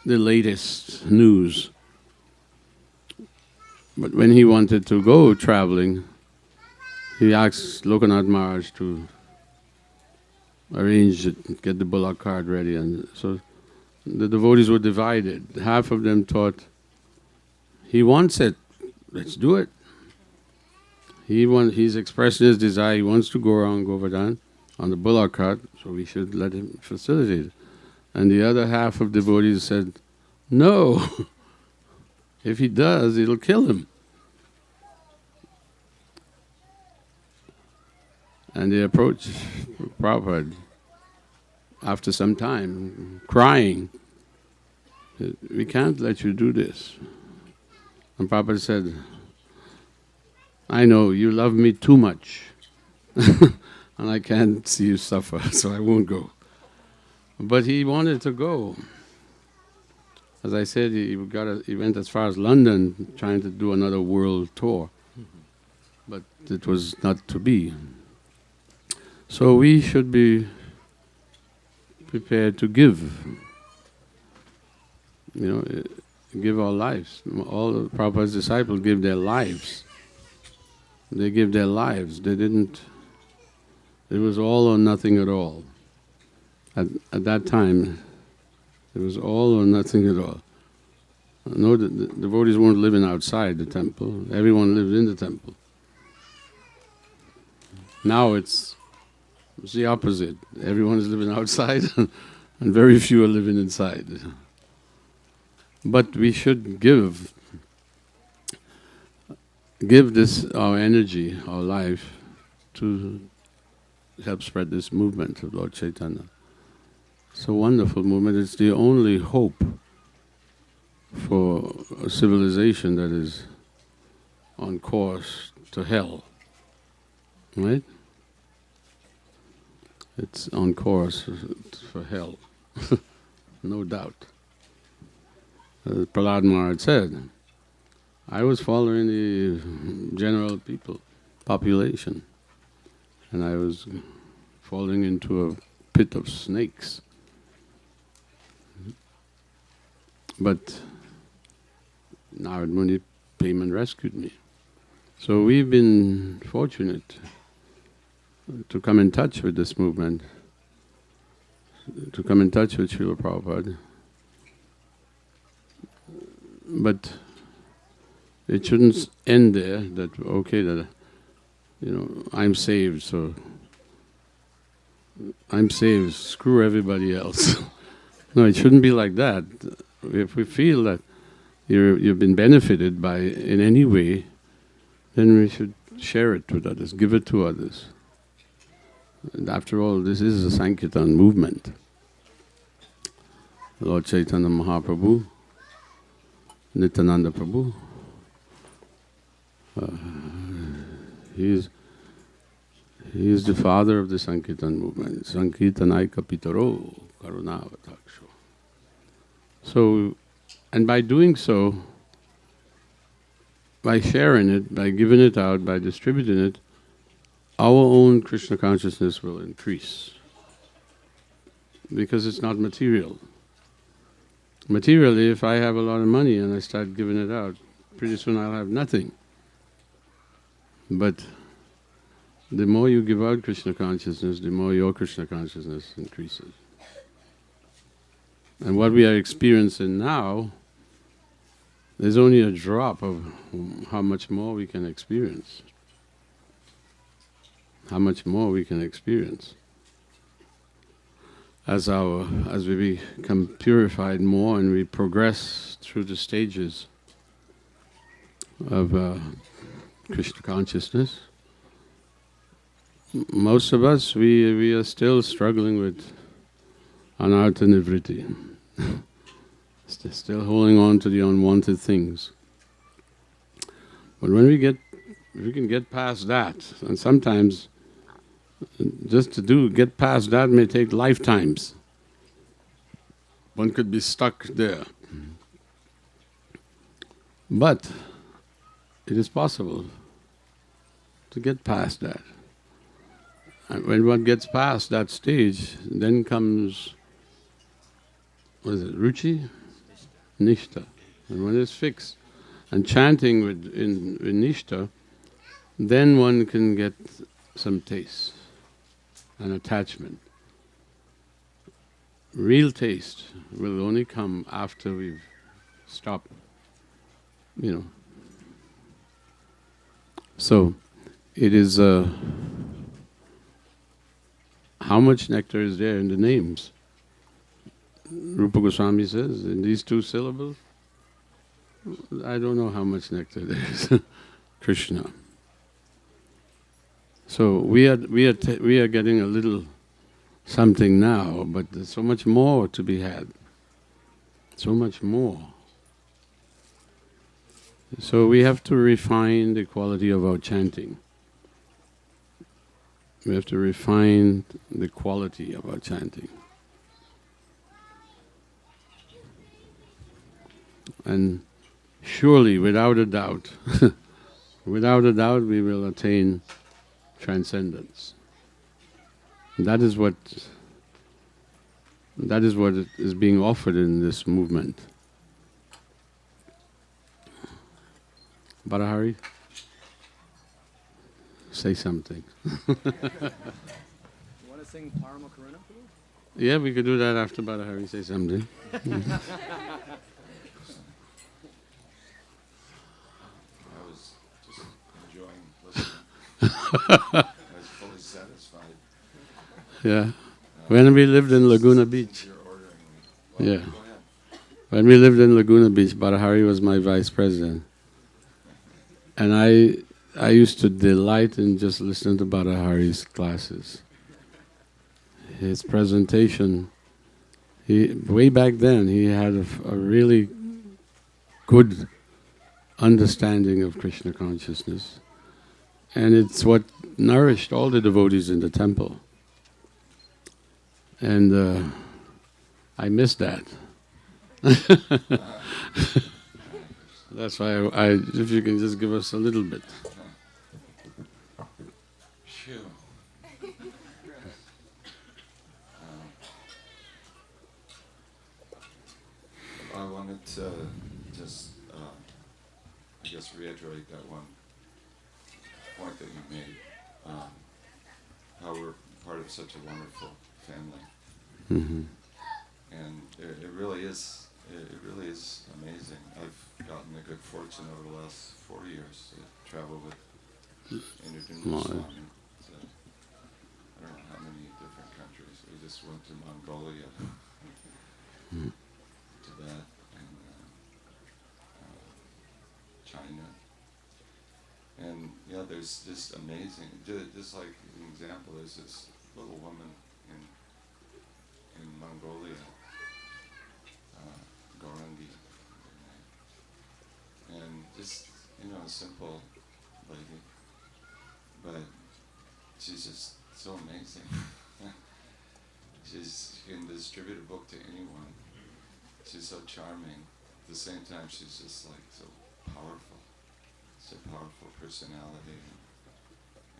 the latest news. But when he wanted to go traveling, he asked Lokanath Maharaj to arrange it, get the bullock cart ready. And so the devotees were divided. Half of them thought, he wants it, let's do it. He's expressing his desire, he wants to go around Govardhan on the bullock cart, so we should let him facilitate it. And the other half of devotees said, no, if he does, it'll kill him. And they approached Prabhupada after some time, crying, we can't let you do this. And Prabhupada said, I know, you love me too much. And I can't see you suffer, so I won't go. But he wanted to go. As I said, he went as far as London trying to do another world tour. But it was not to be. So we should be prepared to give. Give our lives. All of Prabhupada's disciples give their lives. They give their lives. They didn't. It was all or nothing at all. At that time, it was all or nothing at all. No, the devotees weren't living outside the temple. Everyone lived in the temple. Now it's the opposite. Everyone is living outside and very few are living inside. But we should give this, our energy, our life, to help spread this movement of Lord Chaitanya. It's a wonderful movement. It's the only hope for a civilization that is on course to hell. Right? It's on course for hell. No doubt. As Prahlad Maharaj said, I was following the general population, and I was falling into a pit of snakes. But Narad Muni came and rescued me. So we've been fortunate to come in touch with this movement, to come in touch with Srila Prabhupada. But it shouldn't end there, that I'm saved, so I'm saved, screw everybody else. No, it shouldn't be like that. If we feel that you've been benefited by in any way, then we should share it with others, give it to others. And after all, this is a Sankirtan movement. Lord Chaitanya Mahaprabhu, Nityananda Prabhu, he is the father of the Sankirtan movement. Sankirtanaika Pitaro Karunavataksho. So, and by doing so, by sharing it, by giving it out, by distributing it, our own Krishna consciousness will increase. Because it's not material. Materially, if I have a lot of money and I start giving it out, pretty soon I'll have nothing. But the more you give out Krishna consciousness, the more your Krishna consciousness increases. And what we are experiencing now, there's only a drop of how much more we can experience. How much more we can experience. As we become purified more and we progress through the stages of Krishna consciousness, most of us, we are still struggling with anartha nivritti. Still holding on to the unwanted things. But when we can get past that, and sometimes just to get past that may take lifetimes. One could be stuck there. But it is possible to get past that. And when one gets past that stage, then comes, what is it, Ruchi? Nishta. And when it's fixed, and chanting with Nishta, then one can get some taste and attachment. Real taste will only come after we've stopped, So, it is how much nectar is there in the names? Rupa Goswami says, in these two syllables, I don't know how much nectar there is. Krishna. So we are getting a little something now, but there's so much more to be had. So much more. So we have to refine the quality of our chanting. We have to refine the quality of our chanting. And surely, without a doubt, without a doubt, we will attain transcendence. That is what is being offered in this movement. Bharahari, say something. You want to sing Parama Karuna, please? Yeah, we could do that after Bharahari say something. I was just enjoying listening. I was fully satisfied. Yeah. When we lived in Laguna Beach. You're ordering me. Well, Yeah. go ahead. When we lived in Laguna Beach, Bharahari was my vice president. And I used to delight in just listening to Bharahari's classes. His presentation, way back then, he had a really good understanding of Krishna consciousness. And it's what nourished all the devotees in the temple. And I miss that. That's why if you can just give us a little bit. Phew. I wanted to just, I guess, reiterate that one point that you made. How we're part of such a wonderful family. Mm-hmm. And it really is. It really is amazing. I've gotten the good fortune over the last 4 years to travel with Indra Swami. So, I don't know how many different countries. We just went to Mongolia, Tibet, and China. And yeah, there's just amazing. Just like an example, there's this little woman in Mongolia. Gorangi, and just, a simple lady, but she's just so amazing. She can distribute a book to anyone. She's so charming. At the same time, she's just like so powerful. Such a powerful personality,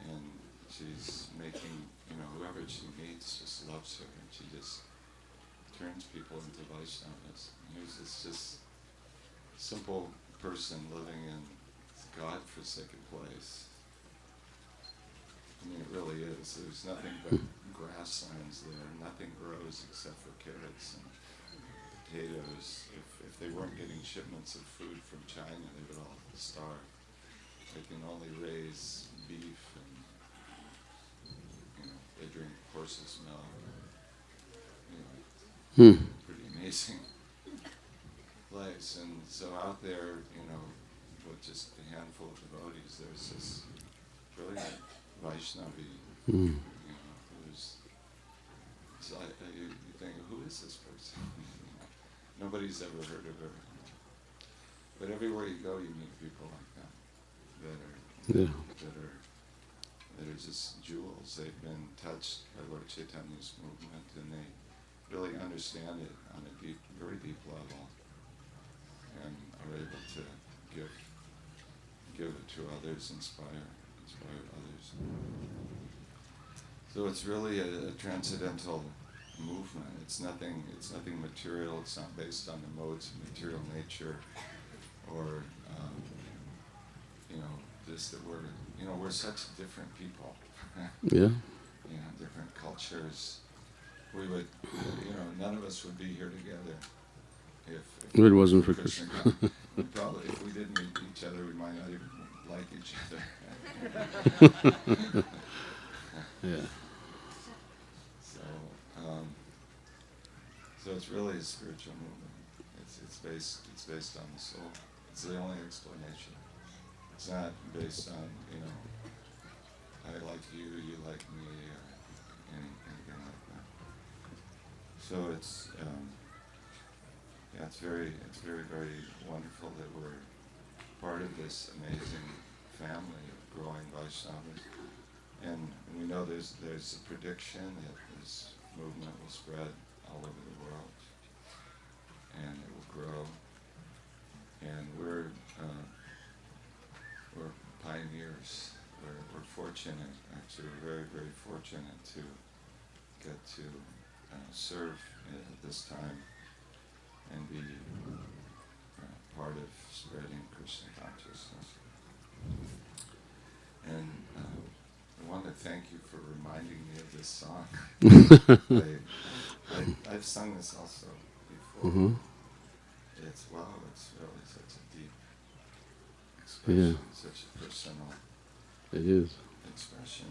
and she's making, whoever she meets just loves her, and she just turns people into Vaishnavas. Here's this just simple person living in God-forsaken place. I mean, it really is. There's nothing but grasslands there. Nothing grows except for carrots and potatoes. If they weren't getting shipments of food from China, they would all starve. They can only raise beef and, they drink horse's milk. Pretty amazing place. And so out there, with just a handful of devotees, there's this brilliant Vaishnavi, who's, so you think, who is this person? Nobody's ever heard of her. But everywhere you go, you meet people like that, that are just jewels. They've been touched by Lord Chaitanya's movement, and they really understand it on a deep, very deep level, and are able to give it to others, inspire others. So it's really a transcendental movement. It's nothing material. It's not based on the modes of material nature, or just that we're such different people. Yeah. Different cultures. We would, none of us would be here together if it wasn't for Krishna. We probably, if we didn't meet each other, we might not even like each other. Yeah. So it's really a spiritual movement. It's based on the soul. It's the only explanation. It's not based on, I like you, you like me, or anything like that. So it's very, very wonderful that we're part of this amazing family of growing Vaishnavas. And we know there's a prediction that this movement will spread all over the world, and it will grow. And we're pioneers. We're fortunate, actually, we're very, very fortunate to get to serve at this time and be part of spreading Krishna consciousness. And I want to thank you for reminding me of this song. I've sung this also before. Mm-hmm. It's really such a deep expression, Yeah. such a personal It is. expression.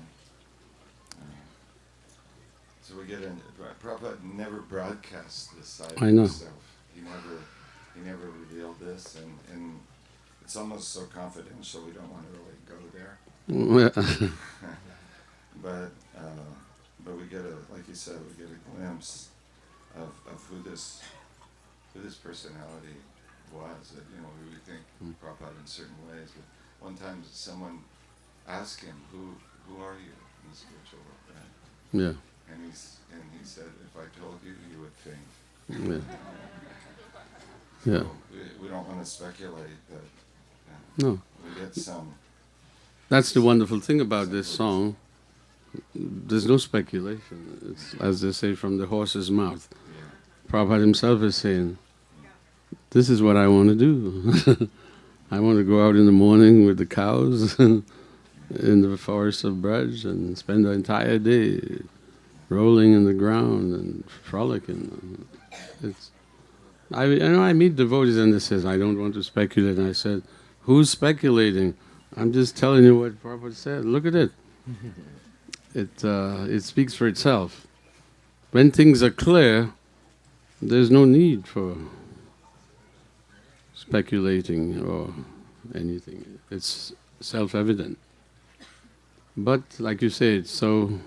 So we get in. Prabhupada never broadcast this side I of know. himself. He never revealed this, and it's almost so confidential we don't want to really go there. But we get like you said, we get a glimpse of who this personality was. That we think Prabhupada in certain ways. But one time someone asked him, "Who are you in the spiritual world?" Right? Yeah. And he said, "If I told you, you would faint." Yeah. So we don't want to speculate, but No. we get some. That's the wonderful thing about this song. There's no speculation. It's, as they say, from the horse's mouth. Yeah. Prabhupada himself is saying, this is what I want to do. I want to go out in the morning with the cows in the forest of Braj and spend the entire day rolling in the ground and frolicking. I meet devotees and they says, I don't want to speculate. And I said, who's speculating? I'm just telling you what Prabhupada said. Look at it. It speaks for itself. When things are clear, there's no need for speculating or anything. It's self-evident. But like you say, it's so...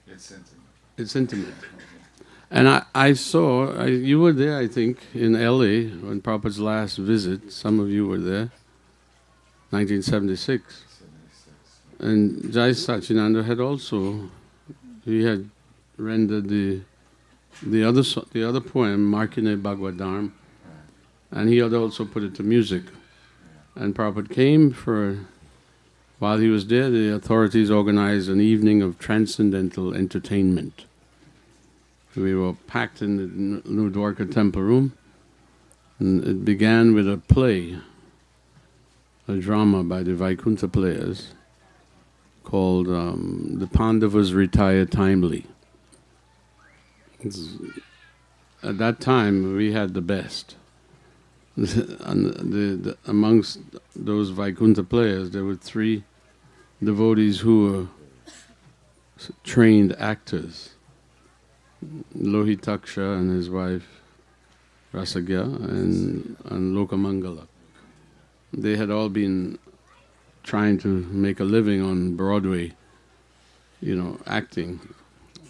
It's intimate. It's intimate. And I saw, you were there, I think, in LA when Prabhupada's last visit. Some of you were there, 1976. 76. And Jai Sachinanda had also, he had rendered the other poem, Markine Bhagavadharma, and he had also put it to music. And Prabhupada came while he was there, the authorities organized an evening of transcendental entertainment. We were packed in the New Dwarka temple room, and it began with a play, a drama by the Vaikuntha players called The Pandavas Retire Timely. At that time, we had the best. And amongst those Vaikuntha players, there were 3 devotees who were trained actors. Lohitaksha and his wife Rasagya and Lokamangala. They had all been trying to make a living on Broadway, acting,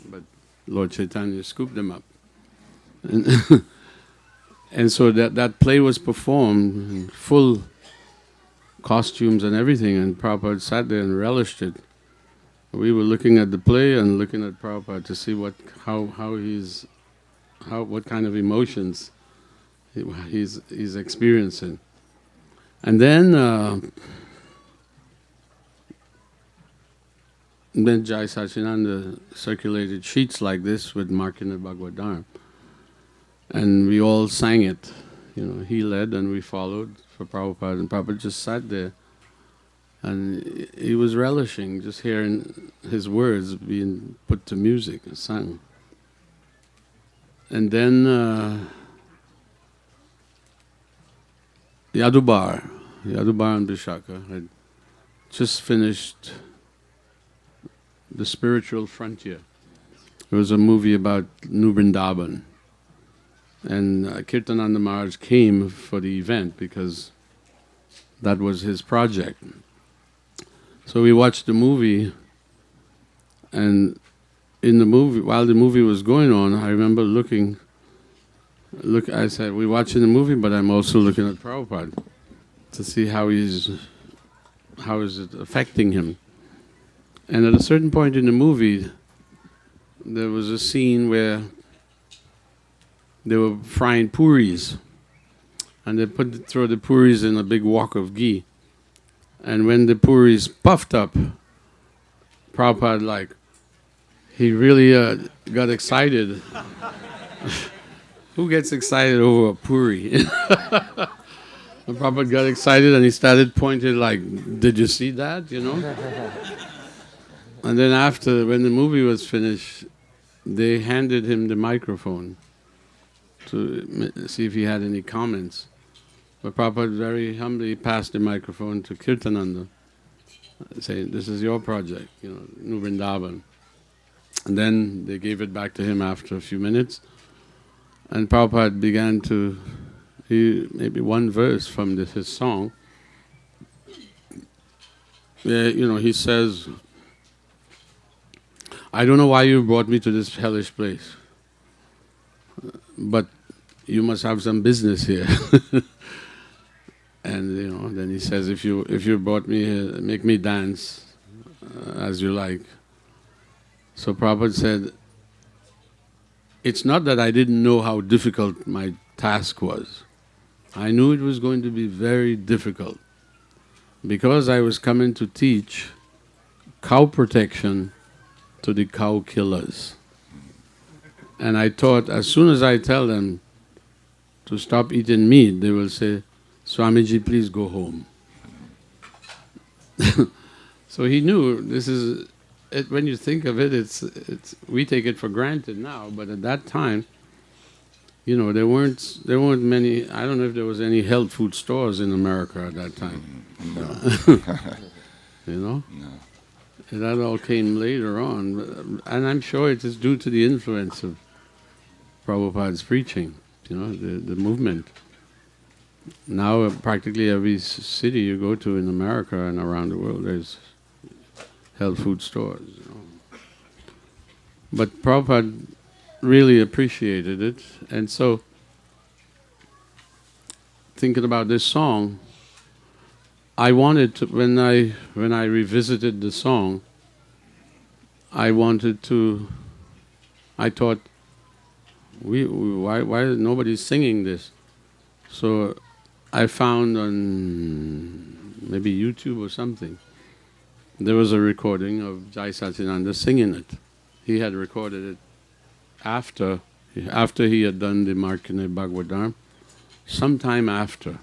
but Lord Chaitanya scooped them up. And so that play was performed in full costumes and everything, and Prabhupada sat there and relished it. We were looking at the play and looking at Prabhupada to see what kind of emotions he's experiencing. And then Jai Sachinanda circulated sheets like this with Markine Bhagavadharma. And we all sang it. He led and we followed for Prabhupada. And Prabhupada just sat there. And he was relishing just hearing his words being put to music and sung. And then Yadubar and Vishaka had just finished The Spiritual Frontier. There was a movie about New Vrindavan, and Kirtananda Maharaj came for the event because that was his project. So we watched the movie, and in the movie, while the movie was going on, I remember I said, we're watching the movie, but I'm also looking at Prabhupada to see how is it affecting him. And at a certain point in the movie, there was a scene where they were frying puris, and they throw the puris in a big wok of ghee. And when the puris puffed up, Prabhupada, he really got excited. Who gets excited over a puri? And Prabhupada got excited and he started pointing did you see that, And then after, when the movie was finished, they handed him the microphone to see if he had any comments. But Prabhupada very humbly passed the microphone to Kirtananda, saying, this is your project, New Vrindavan. And then they gave it back to him after a few minutes. And Prabhupada began to, maybe one verse from his song, where, he says, I don't know why you brought me to this hellish place, but you must have some business here. And then he says, if you brought me here, make me dance as you like. So Prabhupada said, it's not that I didn't know how difficult my task was. I knew it was going to be very difficult because I was coming to teach cow protection to the cow killers. And I thought, as soon as I tell them to stop eating meat, they will say, Swamiji, please go home. So he knew this is, when you think of it, it's we take it for granted now, but at that time, there weren't many, I don't know if there was any health food stores in America at that time. No. No. That all came later on, and I'm sure it is due to the influence of Prabhupada's preaching, the movement. Now practically every city you go to in America and around the world, there's health food stores. But Prabhupada really appreciated it, and so thinking about this song, I wanted to, when I revisited the song, I thought, why nobody's singing this? So I found on maybe YouTube or something, there was a recording of Jai Satyananda singing it. He had recorded it after he had done the Markandeya Bhagavatam, sometime after.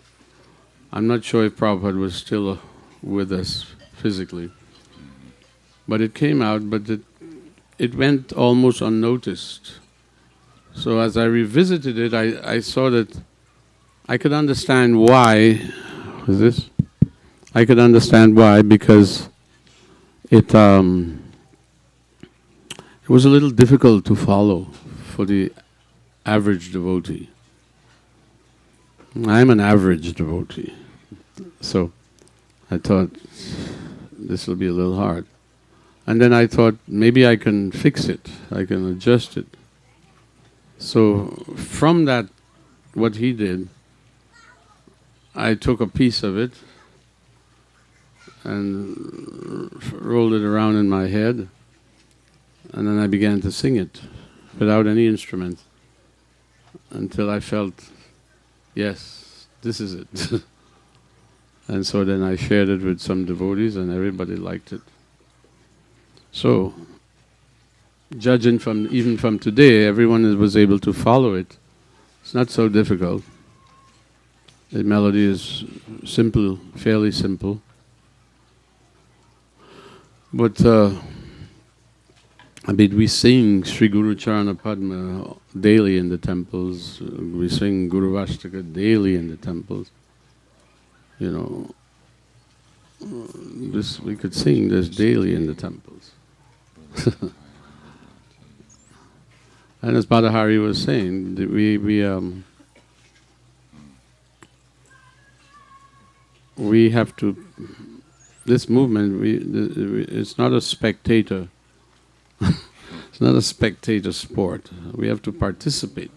I'm not sure if Prabhupada was still with us physically. But it came out, but it went almost unnoticed. So as I revisited it, I saw that I could understand why. I could understand why, because it was a little difficult to follow for the average devotee. I'm an average devotee, so I thought this will be a little hard. And then I thought maybe I can fix it, I can adjust it. So from that, what he did, I took a piece of it and rolled it around in my head, and then I began to sing it without any instrument until I felt, yes, this is it. And so then I shared it with some devotees and everybody liked it. So, judging even from today, everyone was able to follow it. It's not so difficult. The melody is simple, fairly simple. But we sing Sri Guru Charana Padma daily in the temples. We sing Guru Vashtaka daily in the temples. We could sing this daily in the temples. And as Badahari was saying, we have to. This movement, it's not a spectator. It's not a spectator sport. We have to participate.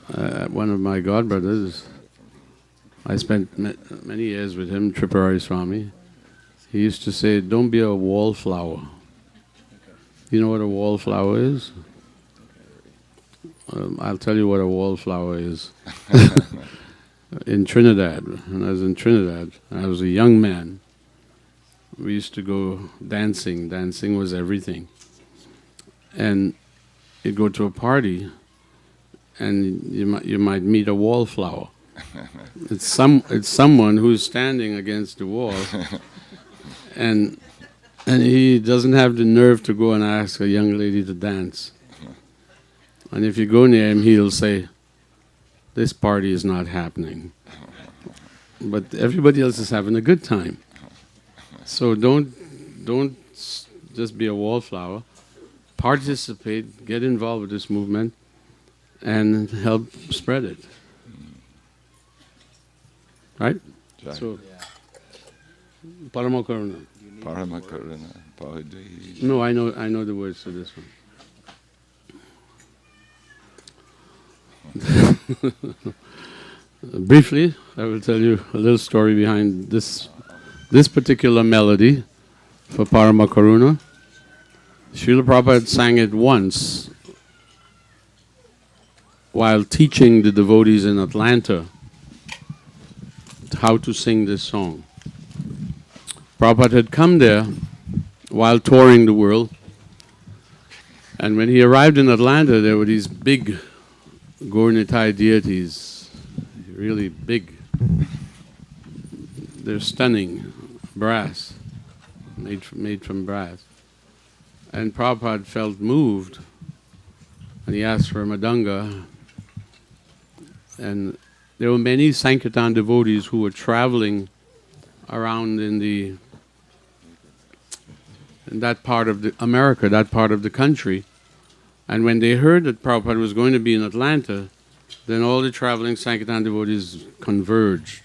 One of my godbrothers, I spent many years with him, Tripurari Swami. He used to say, "Don't be a wallflower." You know what a wallflower is? I'll tell you what a wallflower is. In Trinidad, when I was in Trinidad, I was a young man. We used to go dancing. Dancing was everything. And you'd go to a party, and you might meet a wallflower. It's someone who's standing against the wall, and he doesn't have the nerve to go and ask a young lady to dance. And if you go near him, he'll say, "This party is not happening." But everybody else is having a good time. So don't just be a wallflower. Participate, get involved with this movement, and help spread it. Right? Right. So, Paramakaruna. Paramakaruna, Pahudhi. No, I know the words to this one. Briefly, I will tell you a little story behind this particular melody for Paramakaruna. Srila Prabhupada sang it once while teaching the devotees in Atlanta how to sing this song. Prabhupada had come there while touring the world, and when he arrived in Atlanta, there were these big Gaur-Nitai deities, really big. They're stunning, brass, made from brass. And Prabhupada felt moved, and he asked for a madanga. And there were many Sankirtan devotees who were traveling around in that part of America, that part of the country. And when they heard that Prabhupada was going to be in Atlanta, then all the traveling Sankirtan devotees converged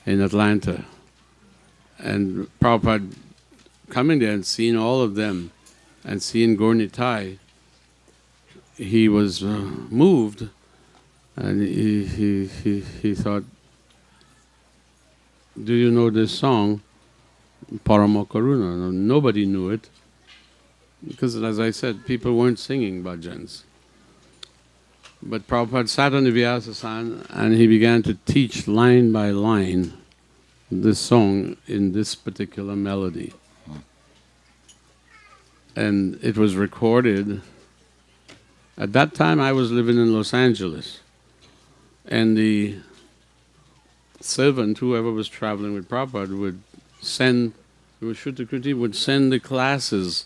in Atlanta. And Prabhupada coming there and seeing all of them and seeing Gaur-Nitai, he was moved, and he thought, "Do you know this song, Paramakaruna?" No, nobody knew it, because as I said, people weren't singing bhajans. But Prabhupada sat on the Vyasa-san and he began to teach line by line this song in this particular melody. And it was recorded. At that time I was living in Los Angeles, and the servant, whoever was traveling with Prabhupada, would send the classes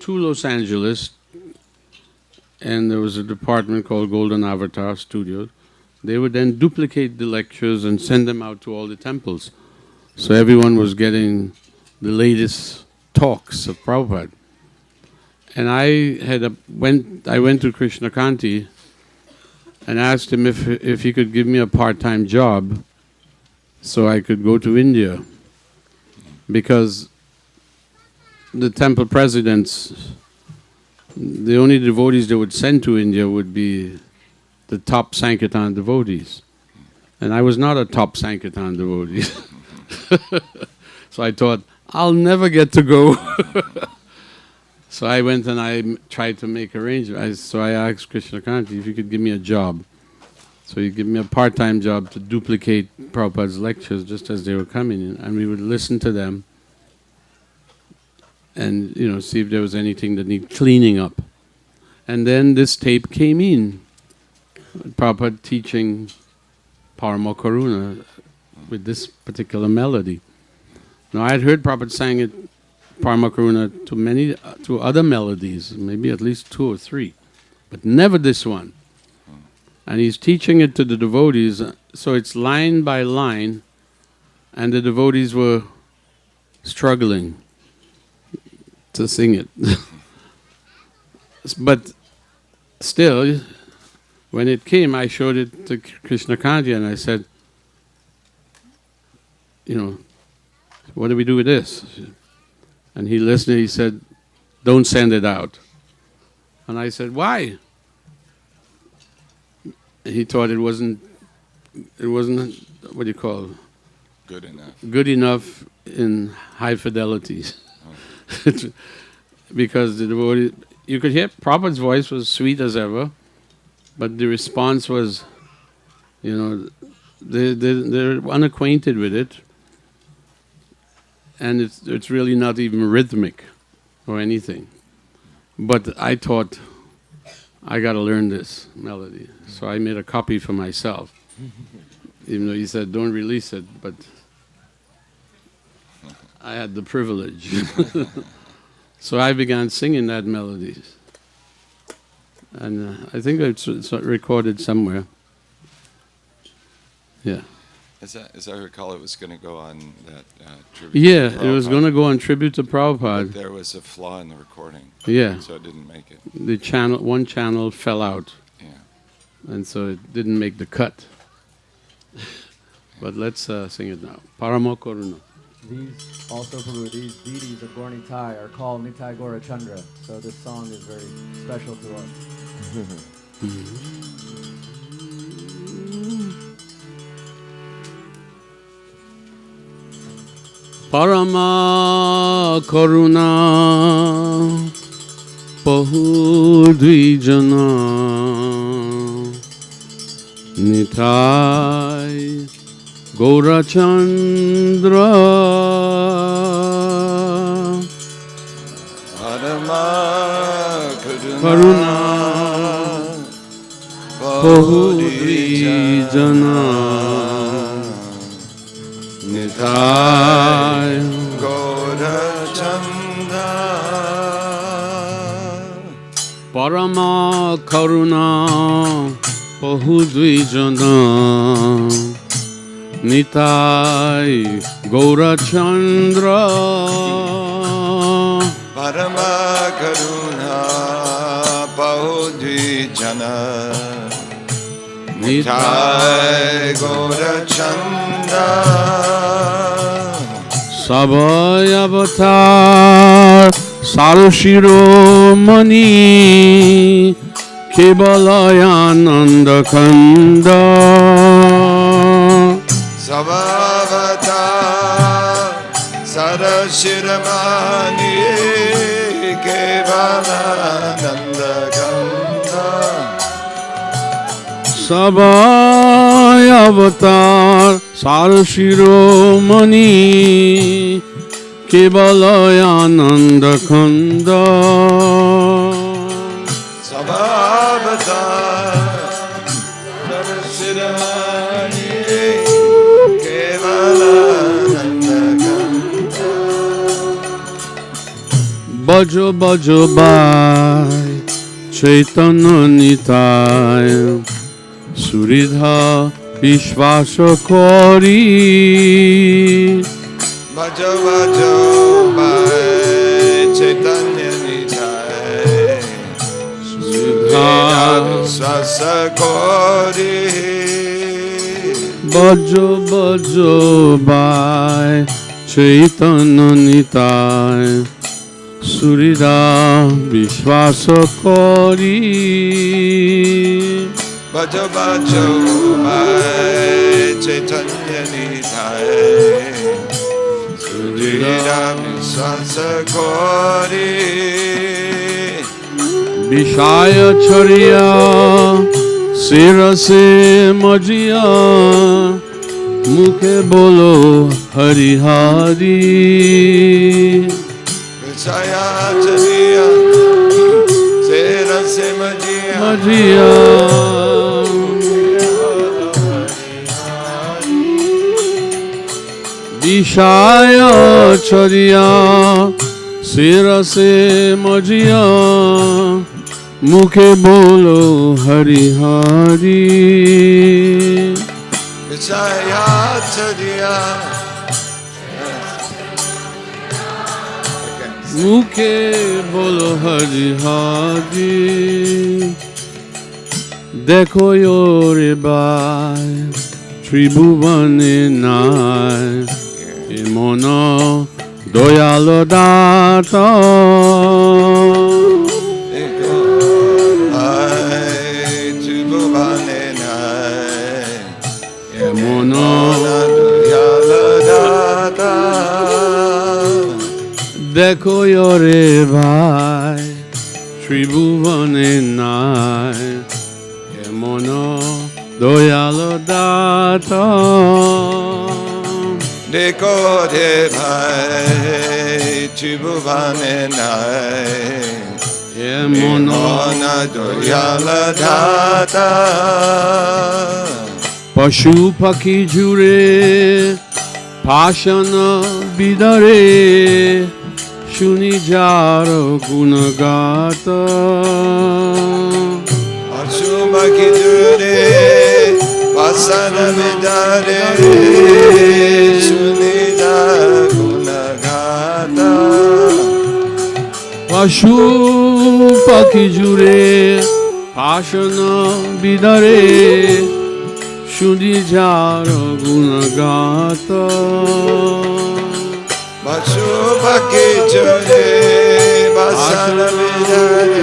to Los Angeles, and there was a department called Golden Avatar Studios. They would then duplicate the lectures and send them out to all the temples. So everyone was getting the latest talks of Prabhupada. And I went to Krishnakanti and asked him if he could give me a part-time job so I could go to India, because the temple presidents, the only devotees they would send to India would be the top Sankirtan devotees. And I was not a top Sankirtan devotee. So I thought, I'll never get to go. So I went and I tried to make arrangements. So I asked Krishnakanti if he could give me a job. So he gave me a part-time job to duplicate Prabhupada's lectures just as they were coming in. And we would listen to them and see if there was anything that needed cleaning up. And then this tape came in, Prabhupada teaching Paramakaruna with this particular melody. Now I had heard Prabhupada sang it, Paramakaruna, to other melodies, maybe at least 2 or 3, but never this one. And he's teaching it to the devotees, so it's line by line, and the devotees were struggling to sing it. But still, when it came, I showed it to Krishna Kanti and I said, what do we do with this? And he listened, he said, don't send it out. And I said, why? He thought it wasn't, what do you call, Good enough. good enough in high fidelities. Because the devotee, you could hear Prabhupada's voice was sweet as ever, but the response was, they're unacquainted with it, and it's really not even rhythmic or anything. But I thought, I got to learn this melody. So I made a copy for myself. Even though he said, don't release it, but I had the privilege. So I began singing that melody. And I think it's recorded somewhere. Yeah. As I recall, it was going to go on that tribute. Yeah, to it was Prabhupada, going to go on tribute to but Prabhupada. there was a flaw in the recording. Yeah. So it didn't make it. One channel fell out. Yeah. And so it didn't make the cut. But let's sing it now. Paramo Karuna. These, also Prabhu, these deities of Gaur Nitai are called Nitai Gaura Chandra. So this song is very special to us. Parama Karuna Pahu Dvijana Nitai Gaura Chandra Parama Karuna Pahu Dvijana Nitai Gaura Chandra Parama Karuna Pahu Dvijana Nitai Gaura Chandra Parama Karuna Paudvijana Nitai Gaura Chandra Sabhay Avatar Sarashiro Mani Kebalayananda Kanda Savavata Sarashiramani Kevalananda Kanda Sabhay Avatar Sarashiro Mani Kebalayananda Kanda Savavata Sarashiramani Kevalananda Kanda Bajo Bajo Bai Chaitanya Nitai Suridha Vishvasa Kori Bhajo Bhajo Bhai Chaitanya Nitai Suridha Vishvasa Kori Bajo Bajo Bai Chaitanya Nitai Suridha Vishvasa Kori Bhajo Bhajo Bhai Chaitanya Nitai Surira Vishvasa Kori Vishaya Charya Sirase Majya Mukhe Bolo Hari Hari Vishaya Chariya Sera Semajiya Majya Vishaya Charya Sirase Majya Mukhe Bolo Hari Hari Vishaya Chariya Mukhe Bolo Hari Hari দেখো ওরে by ত্রিভুবনে নাই এ মন দয়াল দাতা এমন দেখো ওরে ভাই ত্রিভুবনে নাই এমন দয়াল দাতা দেখো রে ভাই ত্রিভুবনে নাই এমন দয়াল দাতা পশু পাখি জুড়ে ভাষণ বিদরে শুনি যার গুণগাত পশু পাখি জুড়ে ভাষণ বিদরে শুনি যার গুণগাত পশু পাখি জুড়ে ভাষণ বিদরে শুনি যার গুণগাত পশু পাখি জুড়ে ভাষণ বিদরে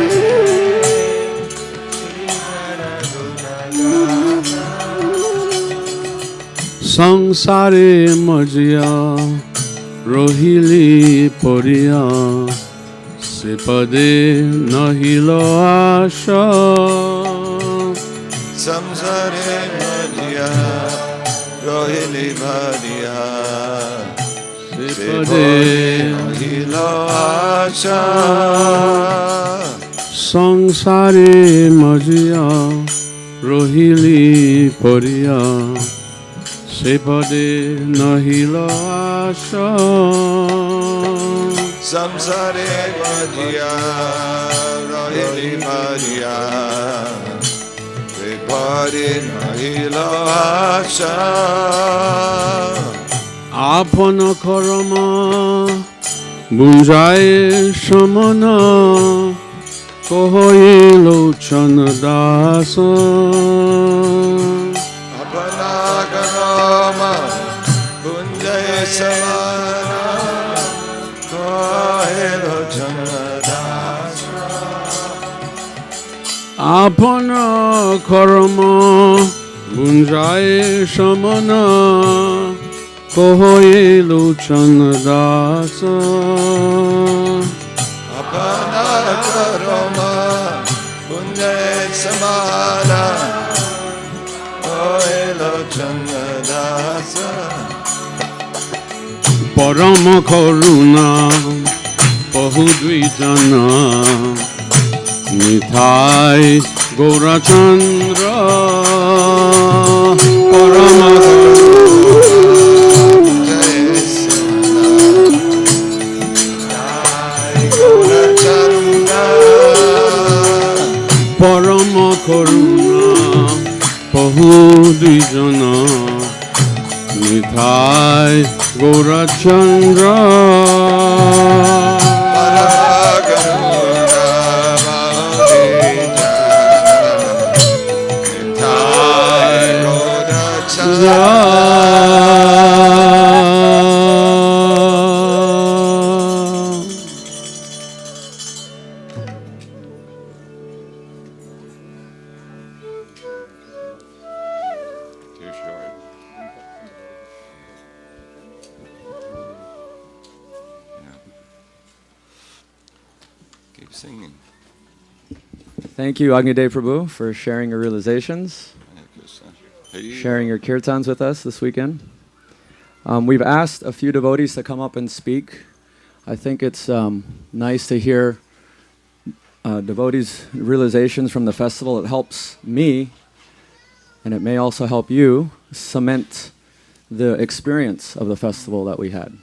সংসারে মজিয়া রহিলি পরিয়া সে পদে নহিল আশা সংসারে মজিয়া রহিলি ভরিয়া সে পদে নহিল আশা সংসারে মজিয়া রহিলি পরিয়া সে পদে নহিল আশা সংসারে মজিয়া রহিলি ভরিয়া বিপদে নহিল আশা আপন কর্ম বুঝায় সমন কহয়ে লোচন দাস अपना करोमा गुंजय समाना कोहे लोचन दास আপন কর্ম বুঝায় সমন কহয়ে লোচন দাস अपना करोमा गुंजय समाना कोहे लोचन दास পরম করুণা বহু দুইজন মিথাই গৌরচন্দ্র পরম जय चंदा পরম করুণা বহু দুইজন মিথাই Gourchandra Too short. Yeah. Keep singing. Thank you, Agnidev Prabhu, for sharing your realizations, Hare Krishna. Hey. sharing your kirtans with us this weekend. We've asked a few devotees to come up and speak. I think it's nice to hear devotees' realizations from the festival. It helps me, and it may also help you cement the experience of the festival that we had.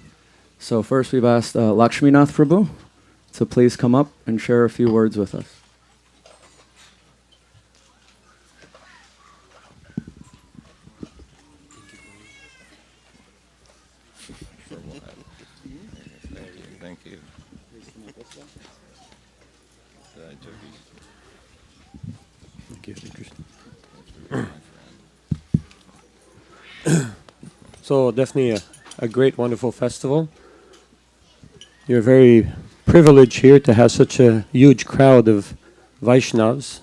So first we've asked Lakshminath Prabhu to please come up and share a few words with us. Thank you. Thank you, Krishna. So definitely a great, wonderful festival. You're very privileged here to have such a huge crowd of Vaishnavas.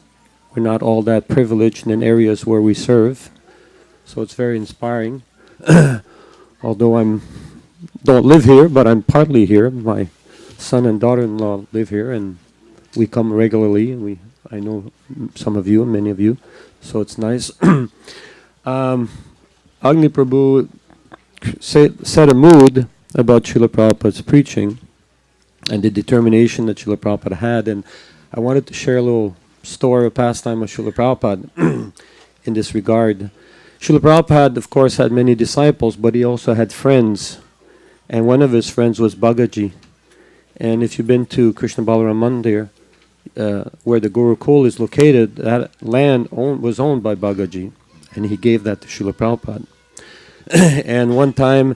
We're not all that privileged in areas where we serve, so it's very inspiring. Although I don't live here, but I'm partly here. My son and daughter-in-law live here, and we come regularly. And I know some of you, many of you, so it's nice. Agni Prabhu set a mood about Srila Prabhupada's preaching and the determination that Srila Prabhupada had, and I wanted to share a little story or pastime of Srila Prabhupada in this regard. Srila Prabhupada, of course, had many disciples, but he also had friends, and one of his friends was Bhagaji. And if you've been to Krishna Balaram Mandir, where the Gurukul is located, that land was owned by Bhagaji, and he gave that to Srila Prabhupada. And one time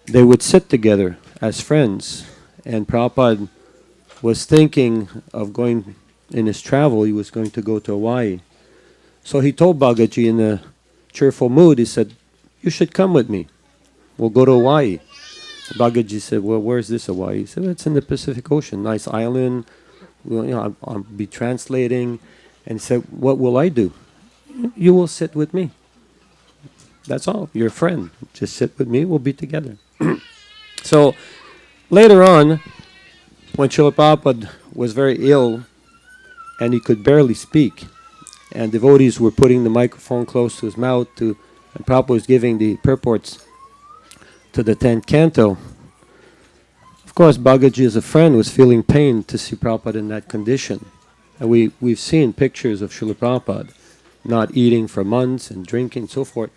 they would sit together as friends, and Prabhupada was thinking of going in his travel. He was going to go to Hawaii. So he told Bhagaji in a cheerful mood, he said, "You should come with me. We'll go to Hawaii." Bhagaji said, "Well, where's this Hawaii?" He said, "Well, it's in the Pacific Ocean, nice island. Well, I'll be translating." And he said, "What will I do?" "You will sit with me. That's all. You're a friend. Just sit with me. We'll be together." So later on, when Srila Prabhupada was very ill and he could barely speak, and devotees were putting the microphone close to his mouth, and Prabhupada was giving the purports to the 10th canto, of course Bhagaji as a friend was feeling pain to see Prabhupada in that condition. And we've seen pictures of Srila Prabhupada not eating for months and drinking and so forth.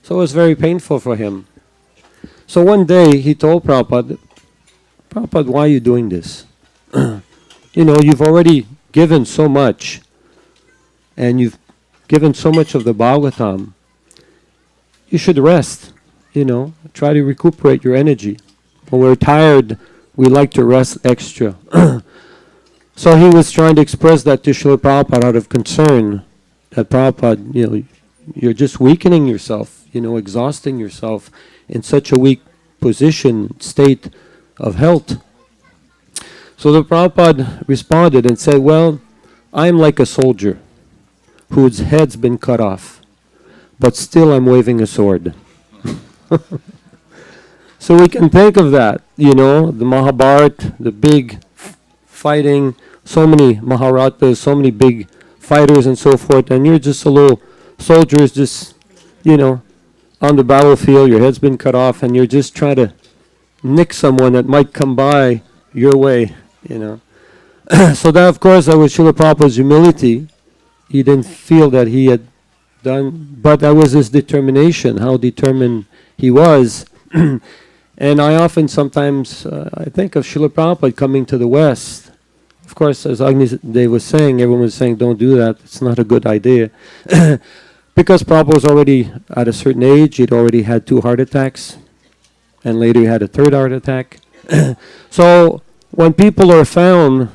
So it was very painful for him. So one day he told Prabhupada, "Prabhupada, why are you doing this? You've already given so much, and you've given so much of the Bhagavatam. You should rest, try to recuperate your energy. When we're tired, we like to rest extra." So he was trying to express that to Srila Prabhupada out of concern that Prabhupada, you're just weakening yourself, exhausting yourself in such a weak position, state of health. So the Prabhupada responded and said, "Well, I'm like a soldier whose head's been cut off, but still I'm waving a sword." So we can think of that, the Mahabharata, the big fighting, so many Maharatas, so many big fighters and so forth, and you're just a little soldier, just, on the battlefield, your head's been cut off, and you're just trying to nick someone that might come by your way, So that, of course, that was Srila Prabhupada's humility. He didn't feel that he had done, but that was his determination, how determined he was. And I often sometimes, I think of Srila Prabhupada coming to the West. Of course, as Agni Dev was saying, everyone was saying, "Don't do that, it's not a good idea." Because Prabhupada was already at a certain age, he'd already had 2 heart attacks, and later he had a 3rd heart attack. So when people are found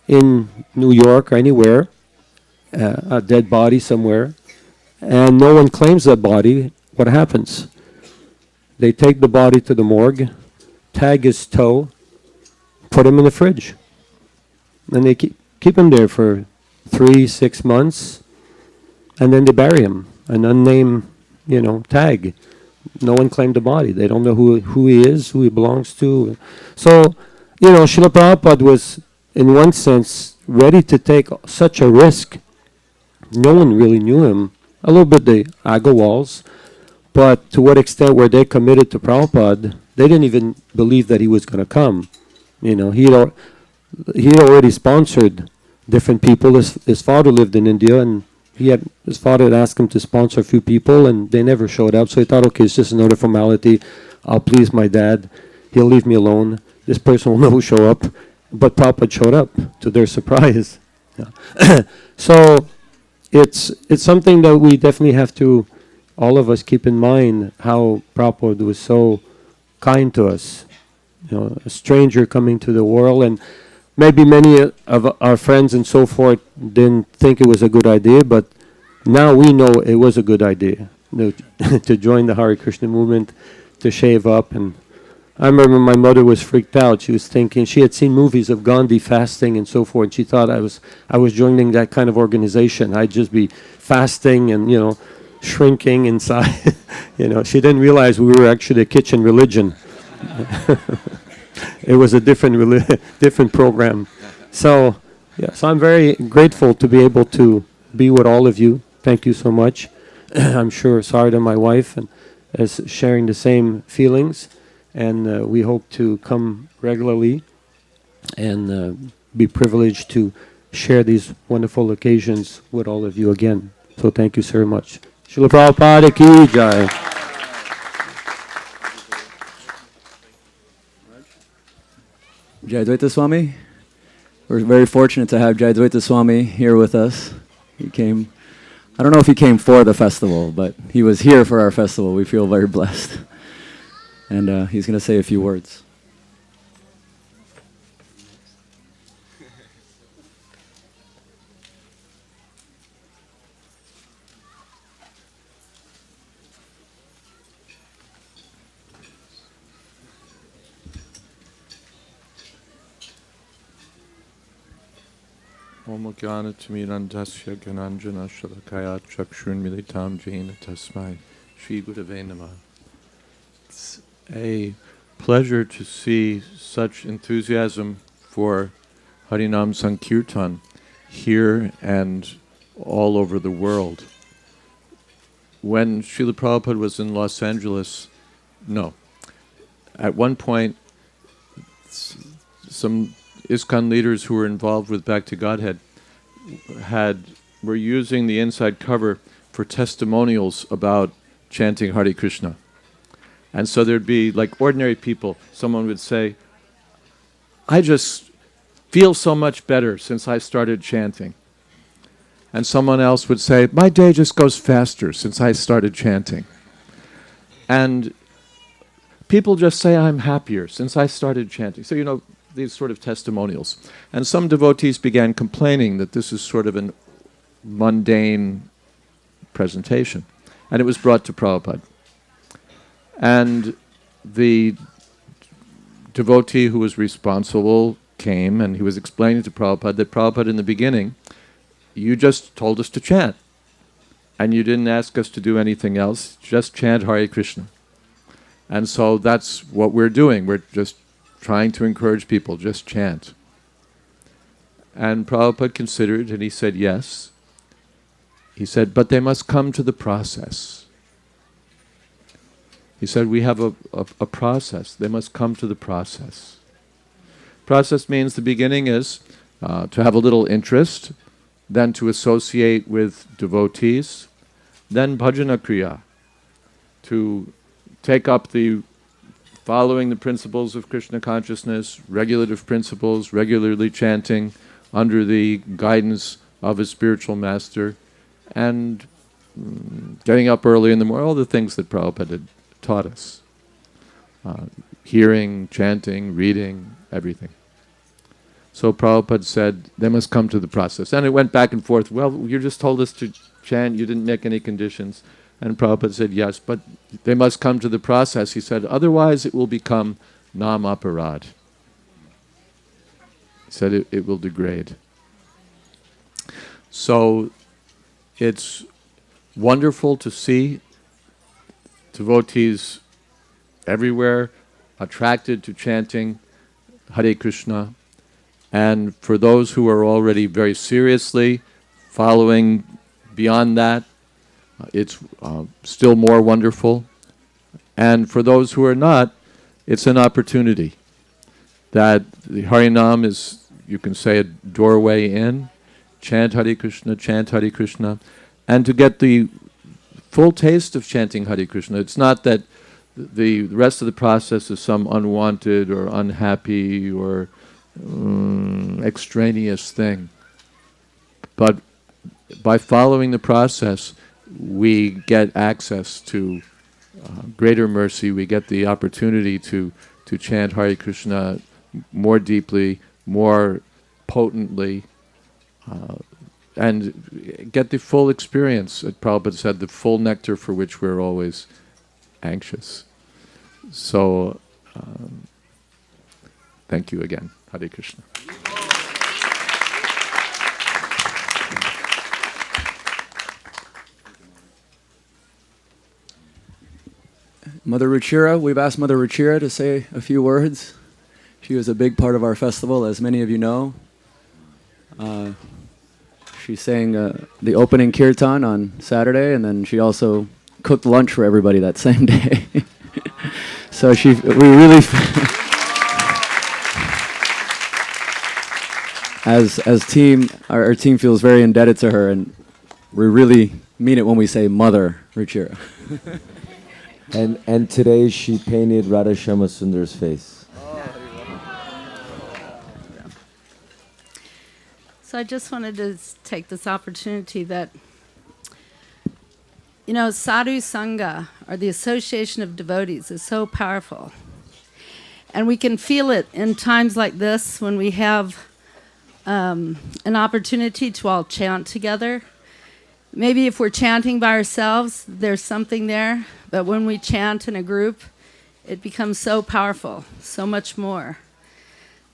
in New York or anywhere, a dead body somewhere, and no one claims that body, what happens? They take the body to the morgue, tag his toe, put him in the fridge. And they keep him there for 3-6 months, and then they bury him. An unnamed, tag. No one claimed the body. They don't know who he is, who he belongs to. So, Srila Prabhupada was, in one sense, ready to take such a risk. No one really knew him. A little bit the Agrawals, but to what extent were they committed to Prabhupada? They didn't even believe that he was going to come. He already sponsored different people. His father lived in India, and his father had asked him to sponsor a few people, and they never showed up. So he thought, okay, it's just another formality. I'll please my dad. He'll leave me alone. This person will never show up. But Prabhupada showed up, to their surprise. Yeah. So it's something that we definitely have to, all of us, keep in mind how Prabhupada was so kind to us. A stranger coming to the world, and maybe many of our friends and so forth didn't think it was a good idea, but now we know it was a good idea. to join the Hare Krishna movement, to shave up. And I remember my mother was freaked out. She was thinking, she had seen movies of Gandhi fasting and so forth. She thought I was joining that kind of organization. I'd just be fasting and, shrinking inside. She didn't realize we were actually a kitchen religion. It was a different program. So I'm very grateful to be able to be with all of you. Thank you so much. I'm sure Sarda, my wife, and is sharing the same feelings, and we hope to come regularly and be privileged to share these wonderful occasions with all of you again. So thank you so much. Srila Prabhupada ki jai. Jayadvaita Swami. We're very fortunate to have Jayadvaita Swami here with us. He came, I don't know if he came for the festival, but he was here for our festival. We feel very blessed. And he's going to say a few words. Om Jnana-timirandasya Gyananjana Shalakaya Chakshurmilitam Jena Tasmai Shri Gurave Namah. It's a pleasure to see such enthusiasm for Harinam Sankirtan here and all over the world. When Srila Prabhupada was in Los Angeles, at one point, some ISKCON leaders who were involved with Back to Godhead were using the inside cover for testimonials about chanting Hare Krishna. And so there'd be, like ordinary people, someone would say, I just feel so much better since I started chanting. And someone else would say, my day just goes faster since I started chanting. And people just say, I'm happier since I started chanting. So, these sort of testimonials. And some devotees began complaining that this is sort of a mundane presentation. And it was brought to Prabhupada. And the devotee who was responsible came and he was explaining to Prabhupada that Prabhupada in the beginning, you just told us to chant. And you didn't ask us to do anything else, just chant Hare Krishna. And so that's what we're doing. We're just trying to encourage people, just chant. And Prabhupada considered, and he said, yes. He said, but they must come to the process. He said, we have a process. They must come to the process. Process means the beginning is to have a little interest, then to associate with devotees, then bhajana kriya, to take up the following the principles of Krishna consciousness, regulative principles, regularly chanting under the guidance of a spiritual master, and getting up early in the morning, all the things that Prabhupada had taught us. Hearing, chanting, reading, everything. So Prabhupada said, they must come to the process. And it went back and forth, well, you just told us to chant, you didn't make any conditions. And Prabhupada said, yes, but they must come to the process. He said, otherwise it will become nam aparad. He said it will degrade. So it's wonderful to see devotees everywhere attracted to chanting Hare Krishna. And for those who are already very seriously following beyond that, it's still more wonderful. And for those who are not, it's an opportunity. That the Harinam is, you can say, a doorway in. Chant Hare Krishna, and to get the full taste of chanting Hare Krishna. It's not that the rest of the process is some unwanted or unhappy or extraneous thing. But by following the process, we get access to greater mercy. We get the opportunity to chant Hare Krishna more deeply, more potently, and get the full experience. Prabhupada said the full nectar for which we're always anxious. So, thank you again. Hare Krishna. Mother Ruchira, we've asked Mother Ruchira to say a few words. She was a big part of our festival, as many of you know. She sang the opening kirtan on Saturday, and then she also cooked lunch for everybody that same day. So we really, as team, our team feels very indebted to her, and we really mean it when we say Mother Ruchira. And today she painted Radha Shama Sundar's face. So I just wanted to take this opportunity that, Sadhu Sangha, or the association of devotees, is so powerful. And we can feel it in times like this when we have an opportunity to all chant together. Maybe if we're chanting by ourselves, there's something there. But when we chant in a group, it becomes so powerful, so much more.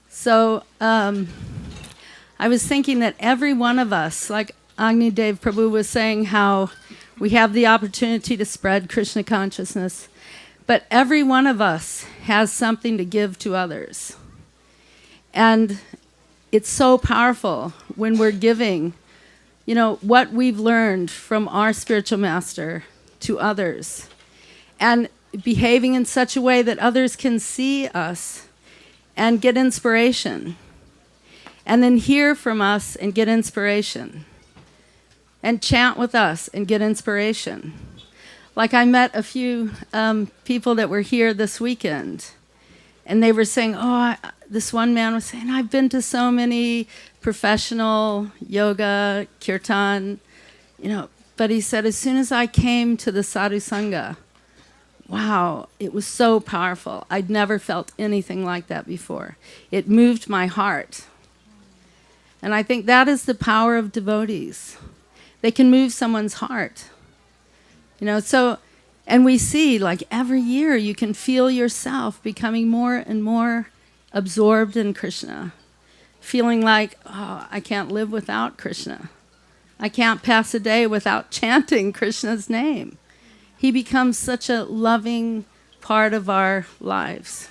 So I was thinking that every one of us, like Agni Dev Prabhu was saying, how we have the opportunity to spread Krishna consciousness, but every one of us has something to give to others. And it's so powerful when we're giving, what we've learned from our spiritual master to others, and behaving in such a way that others can see us and get inspiration, and then hear from us and get inspiration, and chant with us and get inspiration. Like I met a few people that were here this weekend, and they were saying, this one man was saying, I've been to so many professional yoga, kirtan, but he said, as soon as I came to the Sadhu Sangha, wow, it was so powerful. I'd never felt anything like that before. It moved my heart. And I think that is the power of devotees. They can move someone's heart. And we see, like every year, you can feel yourself becoming more and more absorbed in Krishna, feeling like, I can't live without Krishna. I can't pass a day without chanting Krishna's name. He becomes such a loving part of our lives.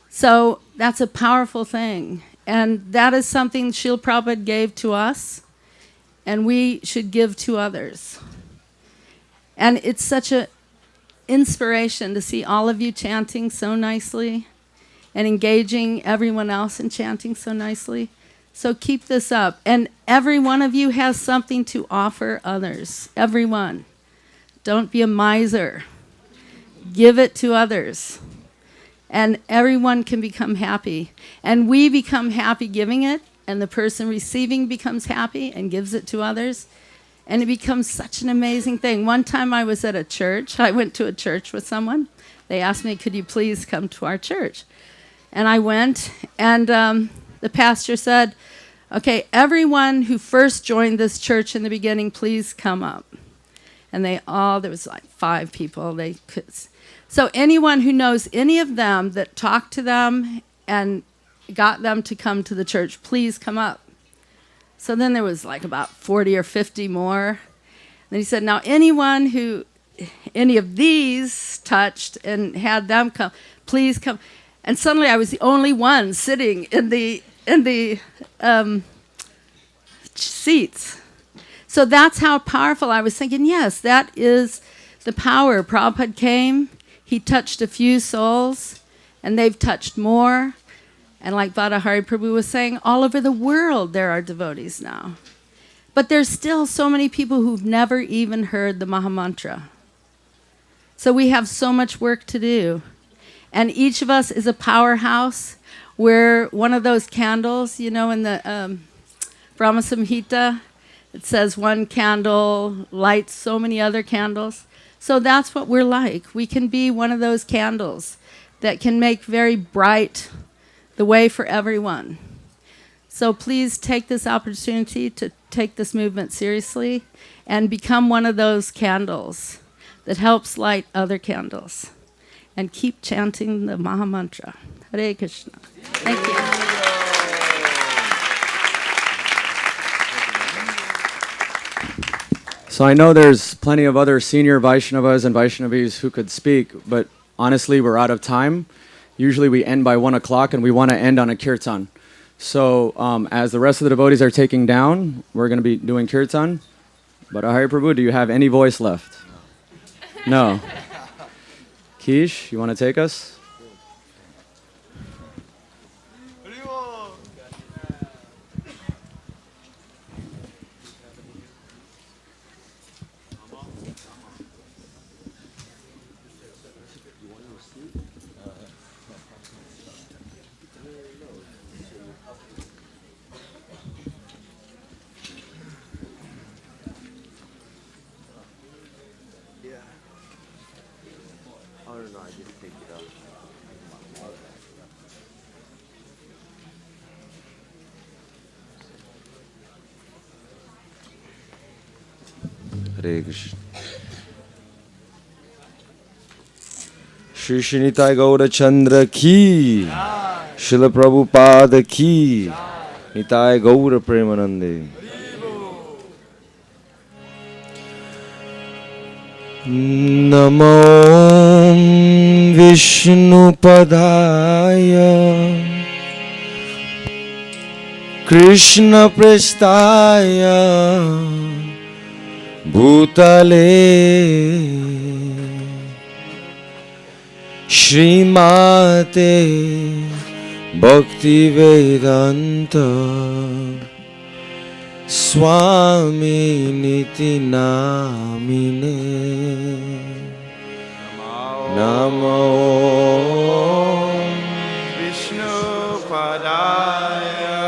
So that's a powerful thing. And that is something Srila Prabhupada gave to us, and we should give to others. And it's such an inspiration to see all of you chanting so nicely and engaging everyone else in chanting so nicely. So keep this up. And every one of you has something to offer others. Everyone. Don't be a miser. Give it to others. And everyone can become happy. And we become happy giving it, and the person receiving becomes happy and gives it to others. And it becomes such an amazing thing. One time I was at a church. I went to a church with someone. They asked me, could you please come to our church? And I went, and the pastor said, okay, everyone who first joined this church in the beginning, please come up. And there was like 5 people. So anyone who knows any of them that talked to them and got them to come to the church, please come up. So then there was like about 40 or 50 more. Then he said, now anyone who any of these touched and had them come, please come. And suddenly I was the only one sitting in the seats. So that's how powerful. I was thinking, yes, that is the power. Prabhupada came, he touched a few souls, and they've touched more. And like Bhattahari Prabhu was saying, all over the world there are devotees now. But there's still so many people who've never even heard the Mahamantra. So we have so much work to do. And each of us is a powerhouse. We're one of those candles, in the Brahma Samhita, it says one candle lights so many other candles. So that's what we're like. We can be one of those candles that can make very bright the way for everyone. So please take this opportunity to take this movement seriously and become one of those candles that helps light other candles. And keep chanting the Maha Mantra. Hare Krishna. Thank you. So I know there's plenty of other senior Vaishnavas and Vaishnavis who could speak, but honestly, we're out of time. Usually we end by 1 o'clock, and we want to end on a kirtan. So as the rest of the devotees are taking down, we're going to be doing kirtan. But Hari Prabhu, do you have any voice left? No. Kish, you want to take us? Hare Krishna. Shri Shinitai Gaura Chandra ki, Srila Prabhupada ki, Nitai Gaura Premanande. Namo Vishnu Padaya Krishna Prestaya Bhutale Srimate Bhakti Vedanta Swami Niti Namine Namo Vishnu Padaya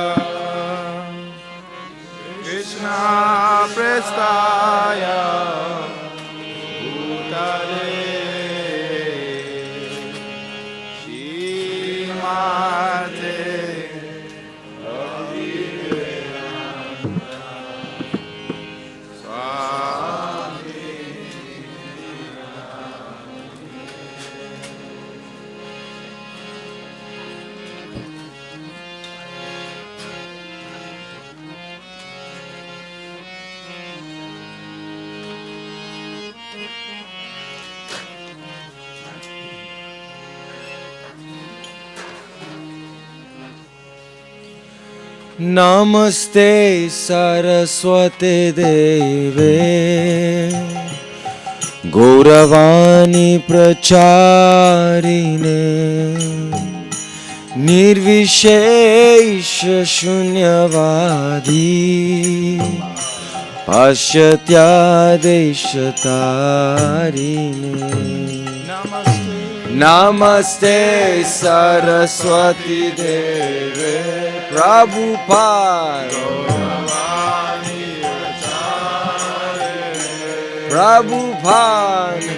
Krishna Prestaya Bhutale Shrimate Bhakti Swami. Namaste Saraswate Deve Gauravani Pracharine Nirvishesha Shunyavadi Pasyatya Deshatarine Namaste Saraswati Deve Prabhupada Prabhupada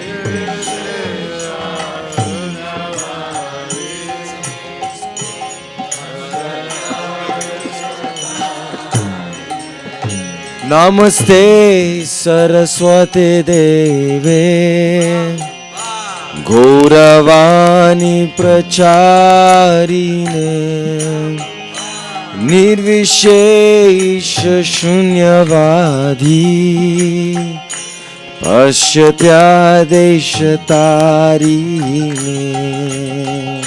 Namaste Saraswati Deve Gauravani Pracharine Nirvishesha Shunyavadi Pasyatya Deshatarine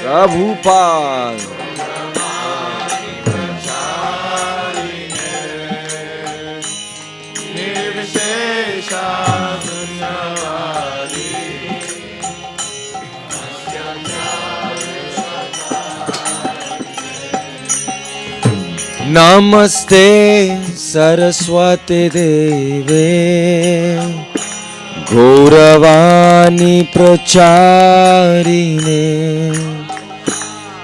Prabhupada Namaste Saraswati Deve Gauravani Pracharine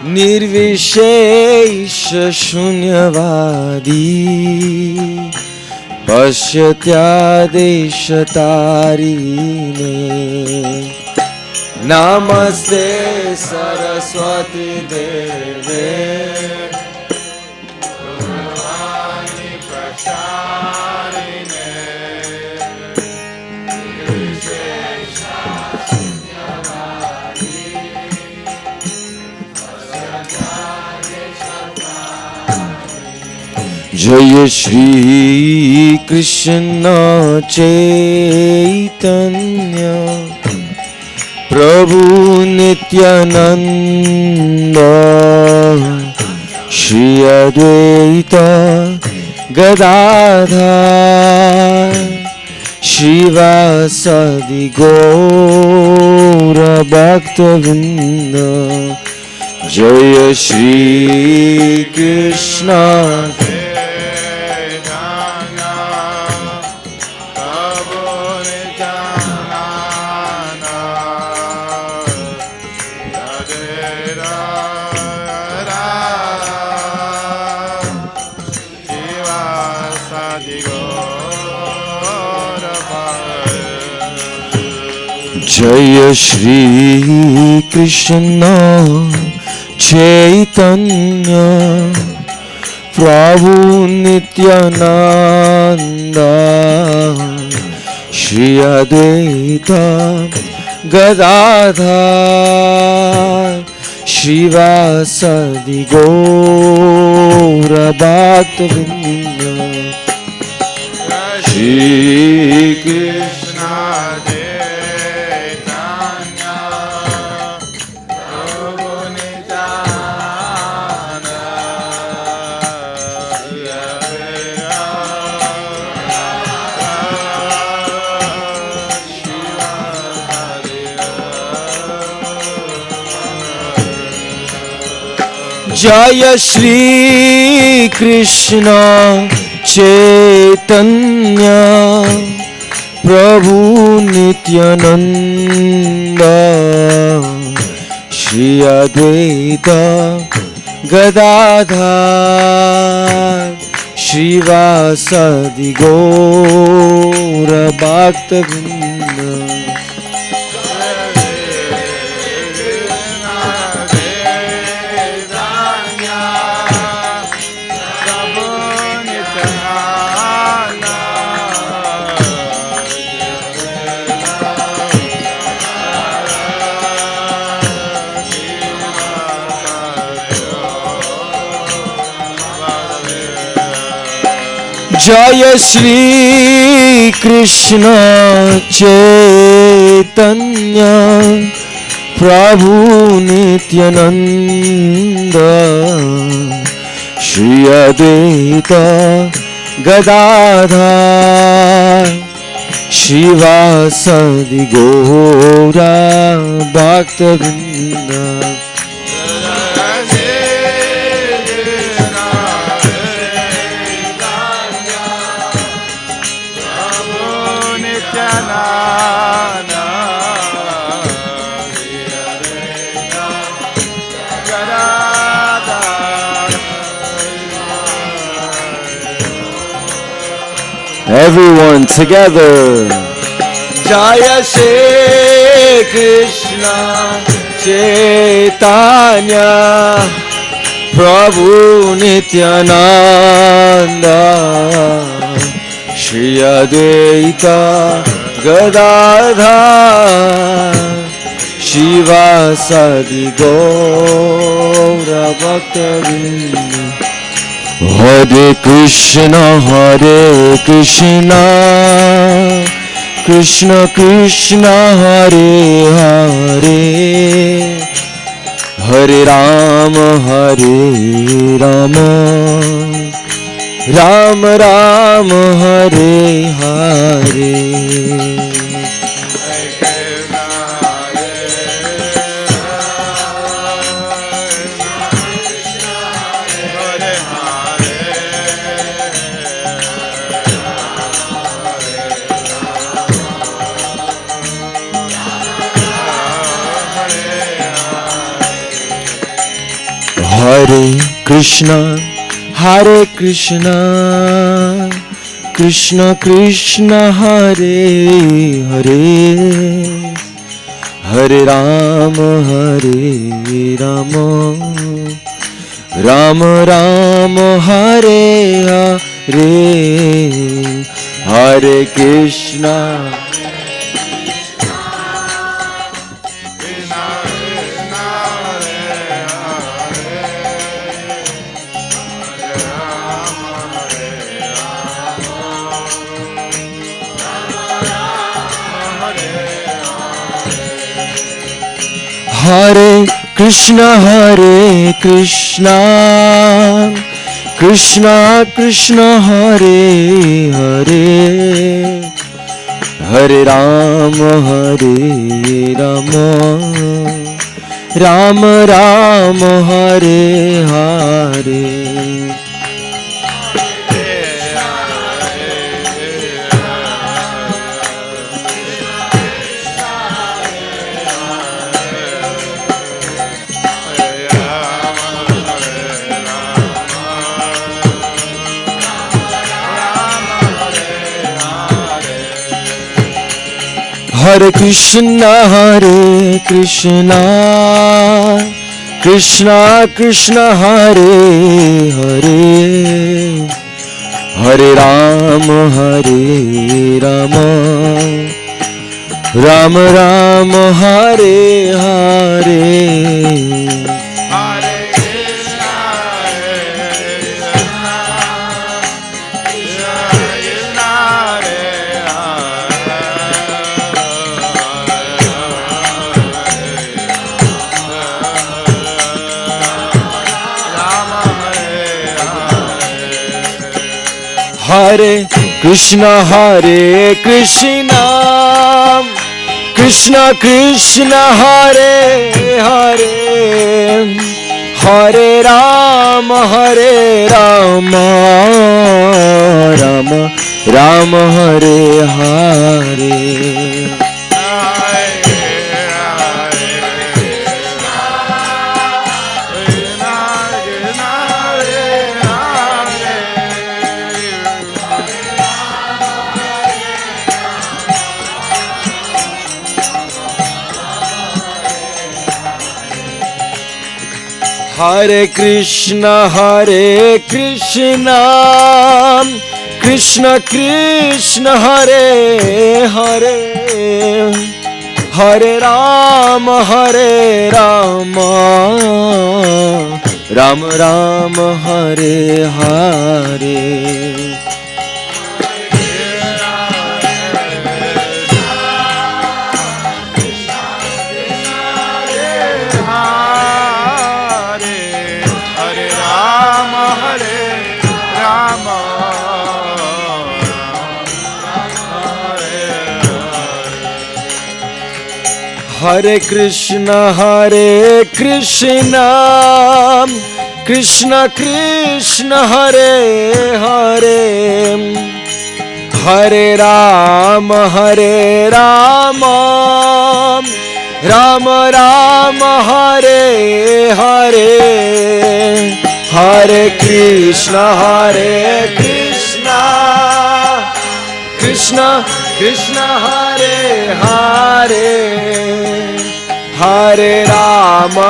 Nirvishesha Shunyavadi Pasyatya Deshatarine Namaste Saraswati Deve. Jaya Shri Krishna Chaitanya Prabhu Nityananda Shri Advaita Gadadhar Shivasadi Gaura Bhaktavinda Jaya Shri Krishna Jaya Shri Krishna Chaitanya Prabhu Nityananda Shri Advaita Gadadhar Shivasadi Gaura Bhaktavinda Shri Krishna Jaya Shri Krishna Chaitanya Prabhu Nityananda Shri Advaita Gadadhar Shivasadi Gaura Bhaktavinda Jaya Shri Krishna Chaitanya Prabhu Nityananda Shri Advaita Gadadhar Shivasadi Gaura Bhaktavinda Everyone together. Jaya Shri Krishna Chaitanya Prabhu Nityananda Shri Advaita Gadadhar Shivasadi Gaura Bhaktavinda Hare Krishna Krishna Krishna Hare Hare Hare Rama Rama Rama Hare Hare Hare Krishna Krishna Krishna Hare Hare Hare Rama, Rama Rama, Hare Hare, Hare Krishna. Hare Krishna, Krishna Krishna, Hare Hare, Hare Rama, Rama Rama, Hare Hare. Hare Krishna, Krishna Krishna, Hare Hare, Hare Rama, Rama Rama, Hare Hare. Hare Krishna, Krishna Krishna, Hare Hare, Hare Rama, Rama Rama, Hare Hare. Hare Krishna, Krishna Krishna, Hare Hare, Hare Rama, Rama Rama, Hare Hare. Hare Krishna, Krishna Krishna, Hare Hare, Hare Rama, Rama Rama, Hare Hare, Hare Krishna, Krishna Krishna, Hare Hare, Hare Rama,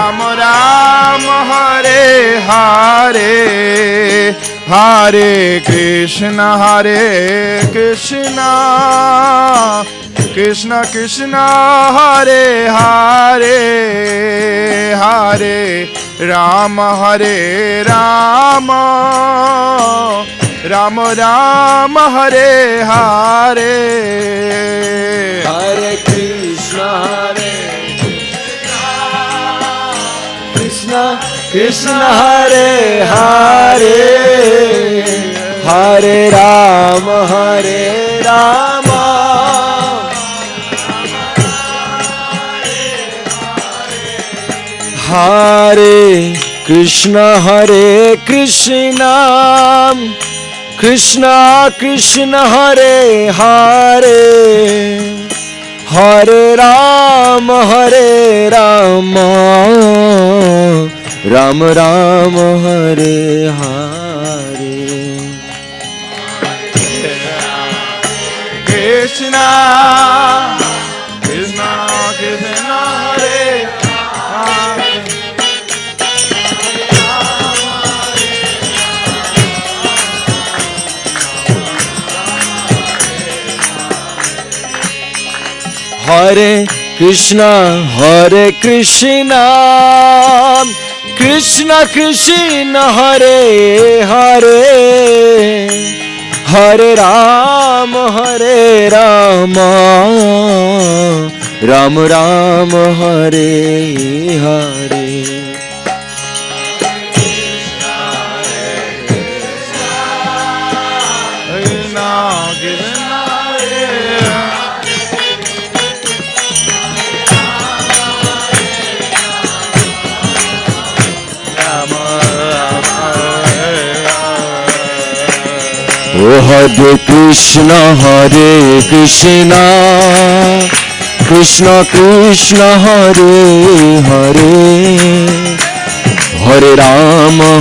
Rama Rama, Hare Hare, Hare Krishna, Krishna Krishna, Hare Hare, Hare Rama, Rama Rama, Hare Hare, Hare Krishna, Krishna Krishna, Hare Hare, Hare Rama, Hare Krishna, Krishna Krishna, Hare Hare, Hare Rama, Rama Rama, Hare Hare. Krishna Krishna Hare Hare Hare Krishna Krishna Krishna Hare Hare Hare Rama Rama Rama Hare Hare Oh Hare Krishna Krishna Krishna Hare Hare Hare Rama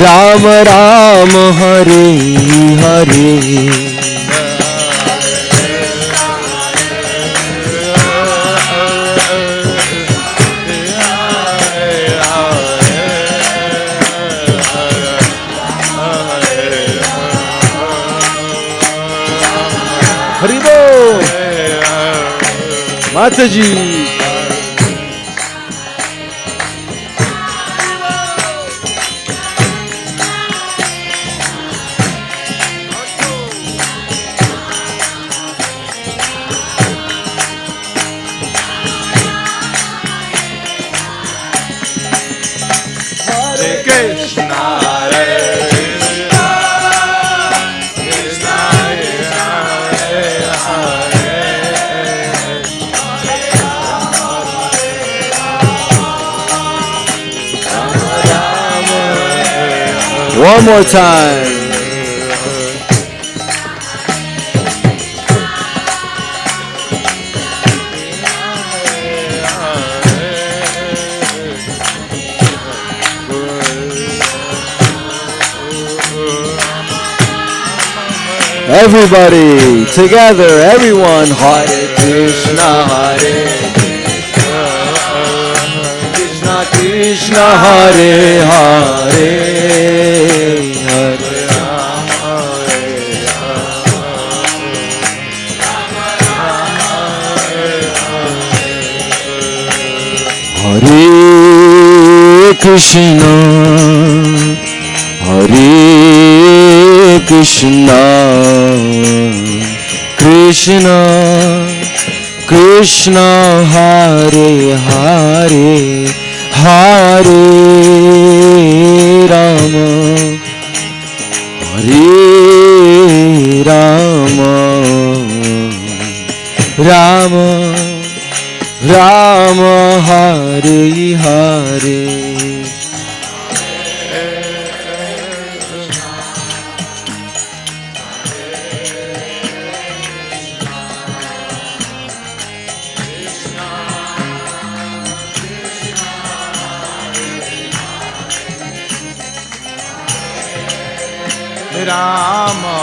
Rama Rama Hare Hare Haribo Mataji Hare Krishna One more time. Everybody together, everyone. Hare Krishna, Hare Krishna, Krishna, Hare Hare, Hare Hare Krishna, Hare Krishna, Krishna Krishna, Hare Hare, Hare Rama, Hare Rama, Rama Rama, Hare Hare. Rama,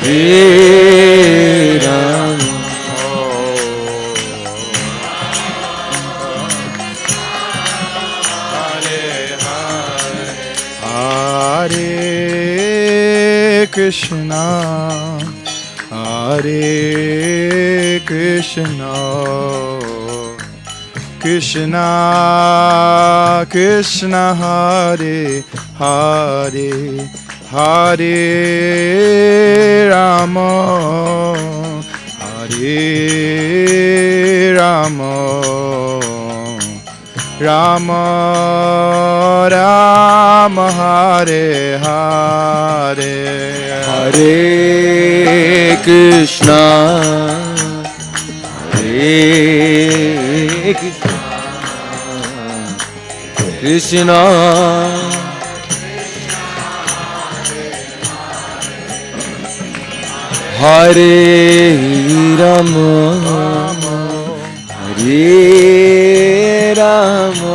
Hare Rama, Hare Krishna, Hare Krishna, Krishna Krishna, Hare Hare, Hare Rama, Hare Rama, Rama Rama, Hare Hare, Hare Krishna, Hare Krishna, Hare Rama, Hare Rama,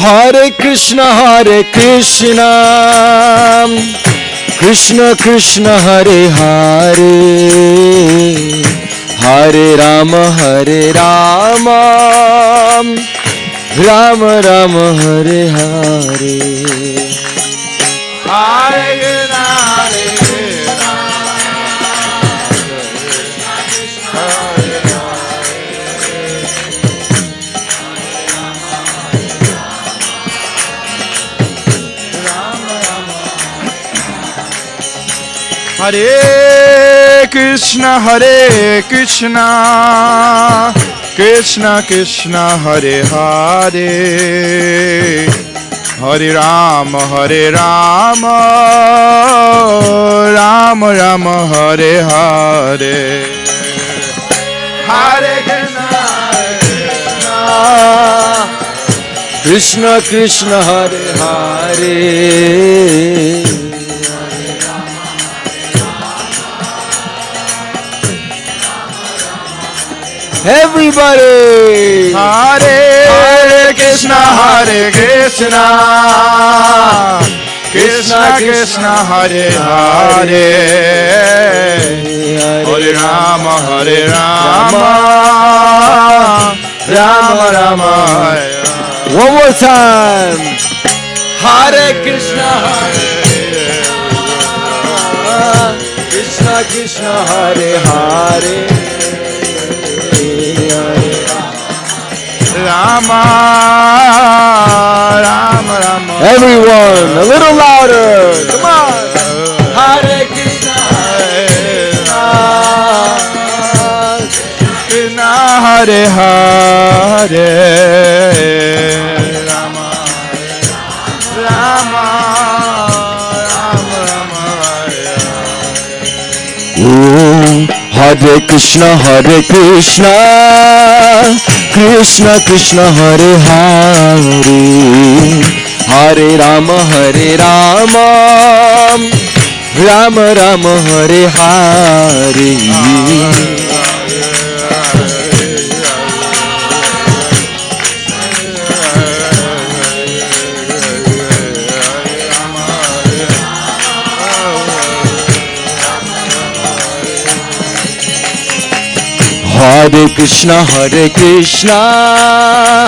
Hare Krishna, Krishna Krishna, Hare Hare, Hare Rama, Rama Rama, Hare Hare. Hare Krishna, Hare Krishna, Krishna Krishna, Hare Hare, Hare Rama, Rama Rama, Hare Hare. Hare Krishna Krishna, Hare Hare. Everybody! Hare Krishna, Krishna Krishna, Hare Hare, Hare Rama, Rama Rama, Hare. One more time. Hare Krishna, Krishna Krishna, Hare Hare, Rama Rama. Everyone, a little louder. Come on. Hare Krishna, Krishna Hare Hare, Rama Rama, Hare Krishna, Krishna Krishna, Hare Hare, Hare Rama, Rama Rama, Hare Hare. Hare Krishna,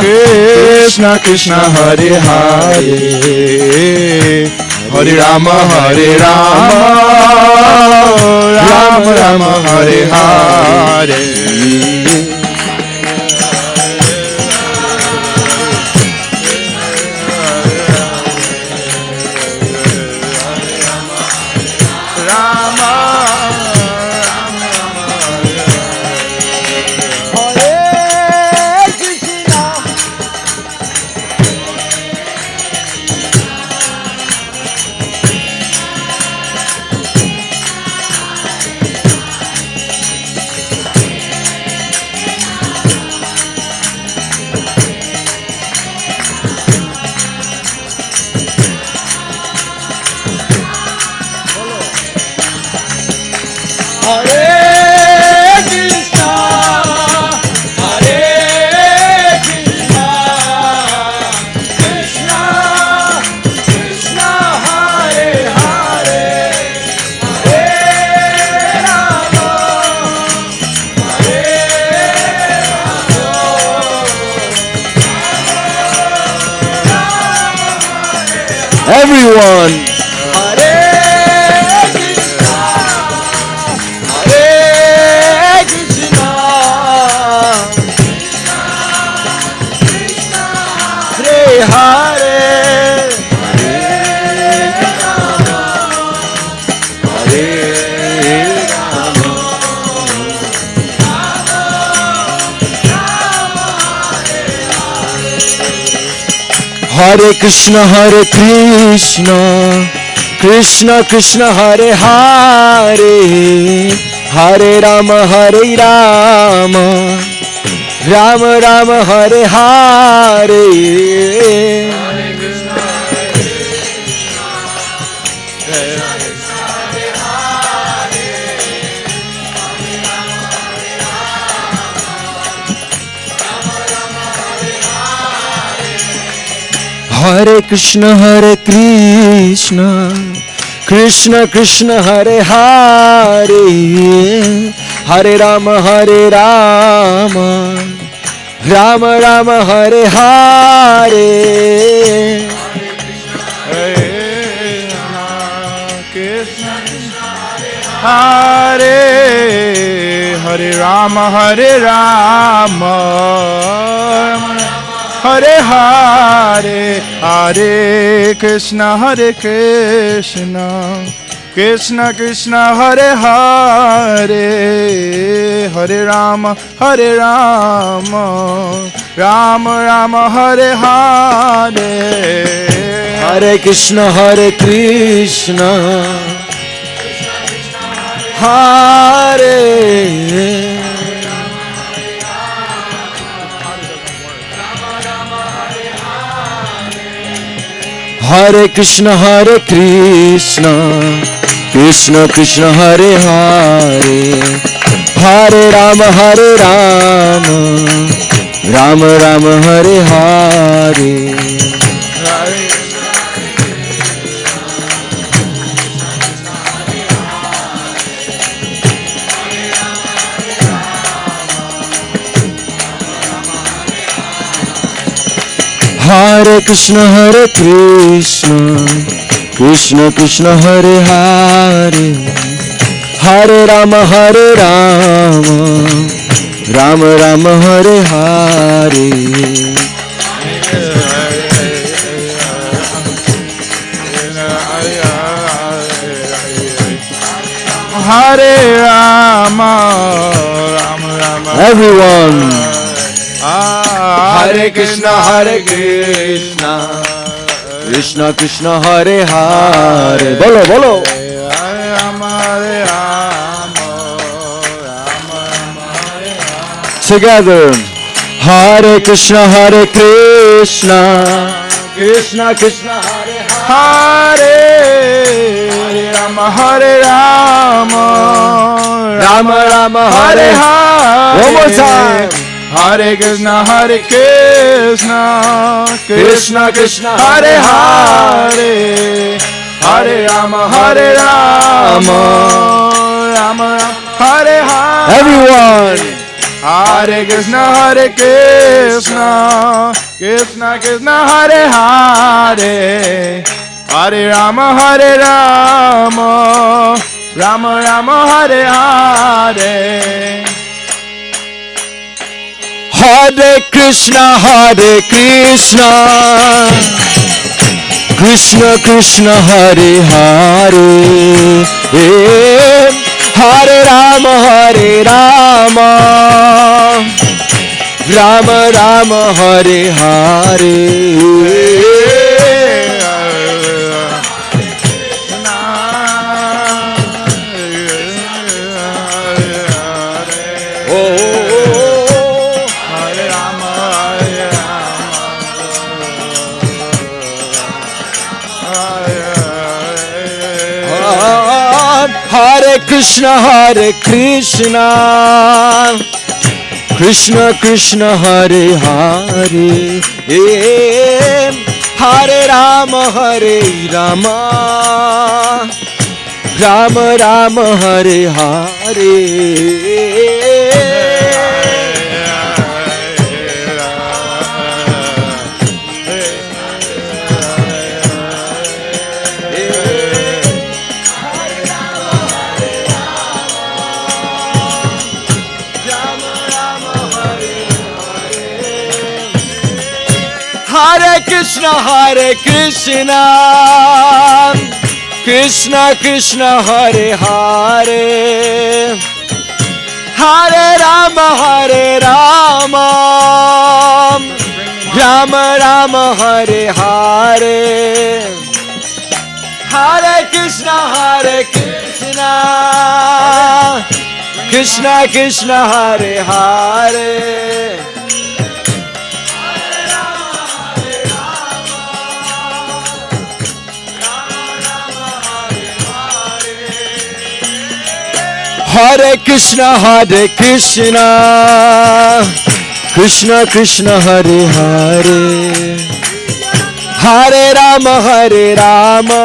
Krishna Krishna, Hare Hare, Hare Rama, Rama Rama, Hare Hare. Everyone. Hare Krishna, Hare Krishna, Hare Hare, Hare Krishna, Krishna Krishna, Hare Hare, Hare Rama, Rama Rama, Hare Hare. Hare Krishna Krishna Krishna Hare Hare, Hare Rama Rama Rama Hare Hare. Krishna Hare Hare Rama Hare Rama Hare Hare, Hare Krishna Krishna Krishna Hare Hare, Hare Rama Rama Rama Hare Hare. Hare Krishna Hare Hare Krishna Krishna Krishna Hare Hare, Hare Rama Rama Rama Hare Hare. Hare Krishna Krishna Krishna Hare Hare, Hare Rama Rama Rama Hare Hare. Hare Rama Rama Rama. Everyone. Hare Krishna Krishna Krishna Hare Hare. Bolo bolo. Hare Rama Rama Rama Hare Hare. Together. Hare Krishna Krishna Krishna Hare Hare Rama Rama Rama Hare Hare. One more time. Hare Krishna Krishna Krishna Hare Hare, Hare Rama Rama Rama Hare Hare. Everyone. Hare Krishna Krishna Krishna Hare Hare, Hare Rama Rama Rama Hare Hare. Hare Krishna Krishna Krishna Hare Hare, Hare Rama Rama Rama Hare Hare. Hare Krishna Krishna Krishna Hare Hare, Hare Rama Rama Rama Hare Hare. Hare Krishna Krishna Krishna Hare Hare, Hare Rama Rama Rama Hare Hare. Hare Krishna Krishna Krishna Hare Hare. Hare Krishna Krishna Krishna Hare Hare, Hare Rama, Hare Rama,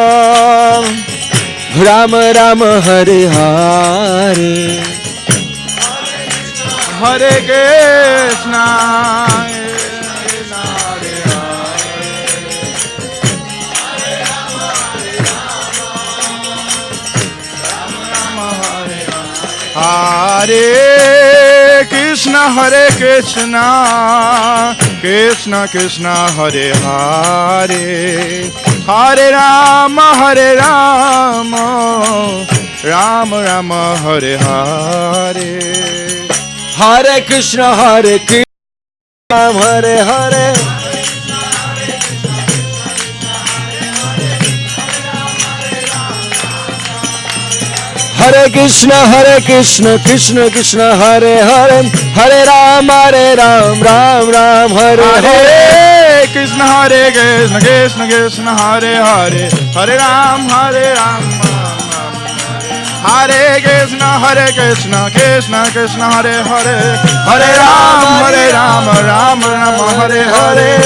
Rama Rama, Hare Hare. Hare Krishna, Hare Krishna, Hare Krishna, Krishna Krishna, Hare Hare, Hare Rama, Hare Rama, Rama Rama, Hare Hare. Hare Krishna, Hare Krishna, Hare Hare. Hare Krishna, Krishna Krishna, Hare Hare, Hare Ram, Ram Ram, Hare Hare. Hare Krishna, Krishna Krishna, Hare Hare, Hare Ram, Hare Krishna, Krishna Krishna, Hare Hare, Hare Ram, Ram Ram, Hare Hare.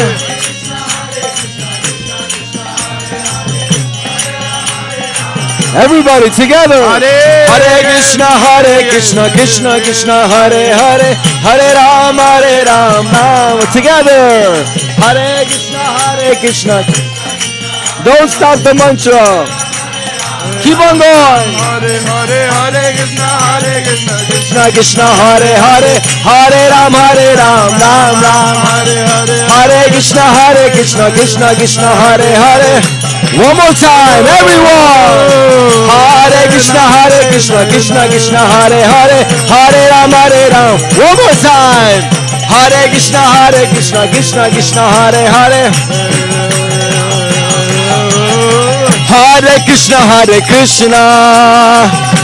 Everybody together. Hare Krishna, Krishna Krishna, Hare Hare, Hare Ram, Ram. Together. Hare Krishna. Don't stop the mantra. Keep on going. Hare Krishna, Krishna Krishna, Hare Hare, Hare Ram, Ram Ram, Hare Hare. Hare Krishna, Krishna Krishna, Hare Hare. One more time, everyone. Hare Krishna, Krishna Krishna, Hare Hare, Hare Ram, Ram. One more time. Hare Krishna, Krishna Krishna, Hare Hare. Hare Krishna,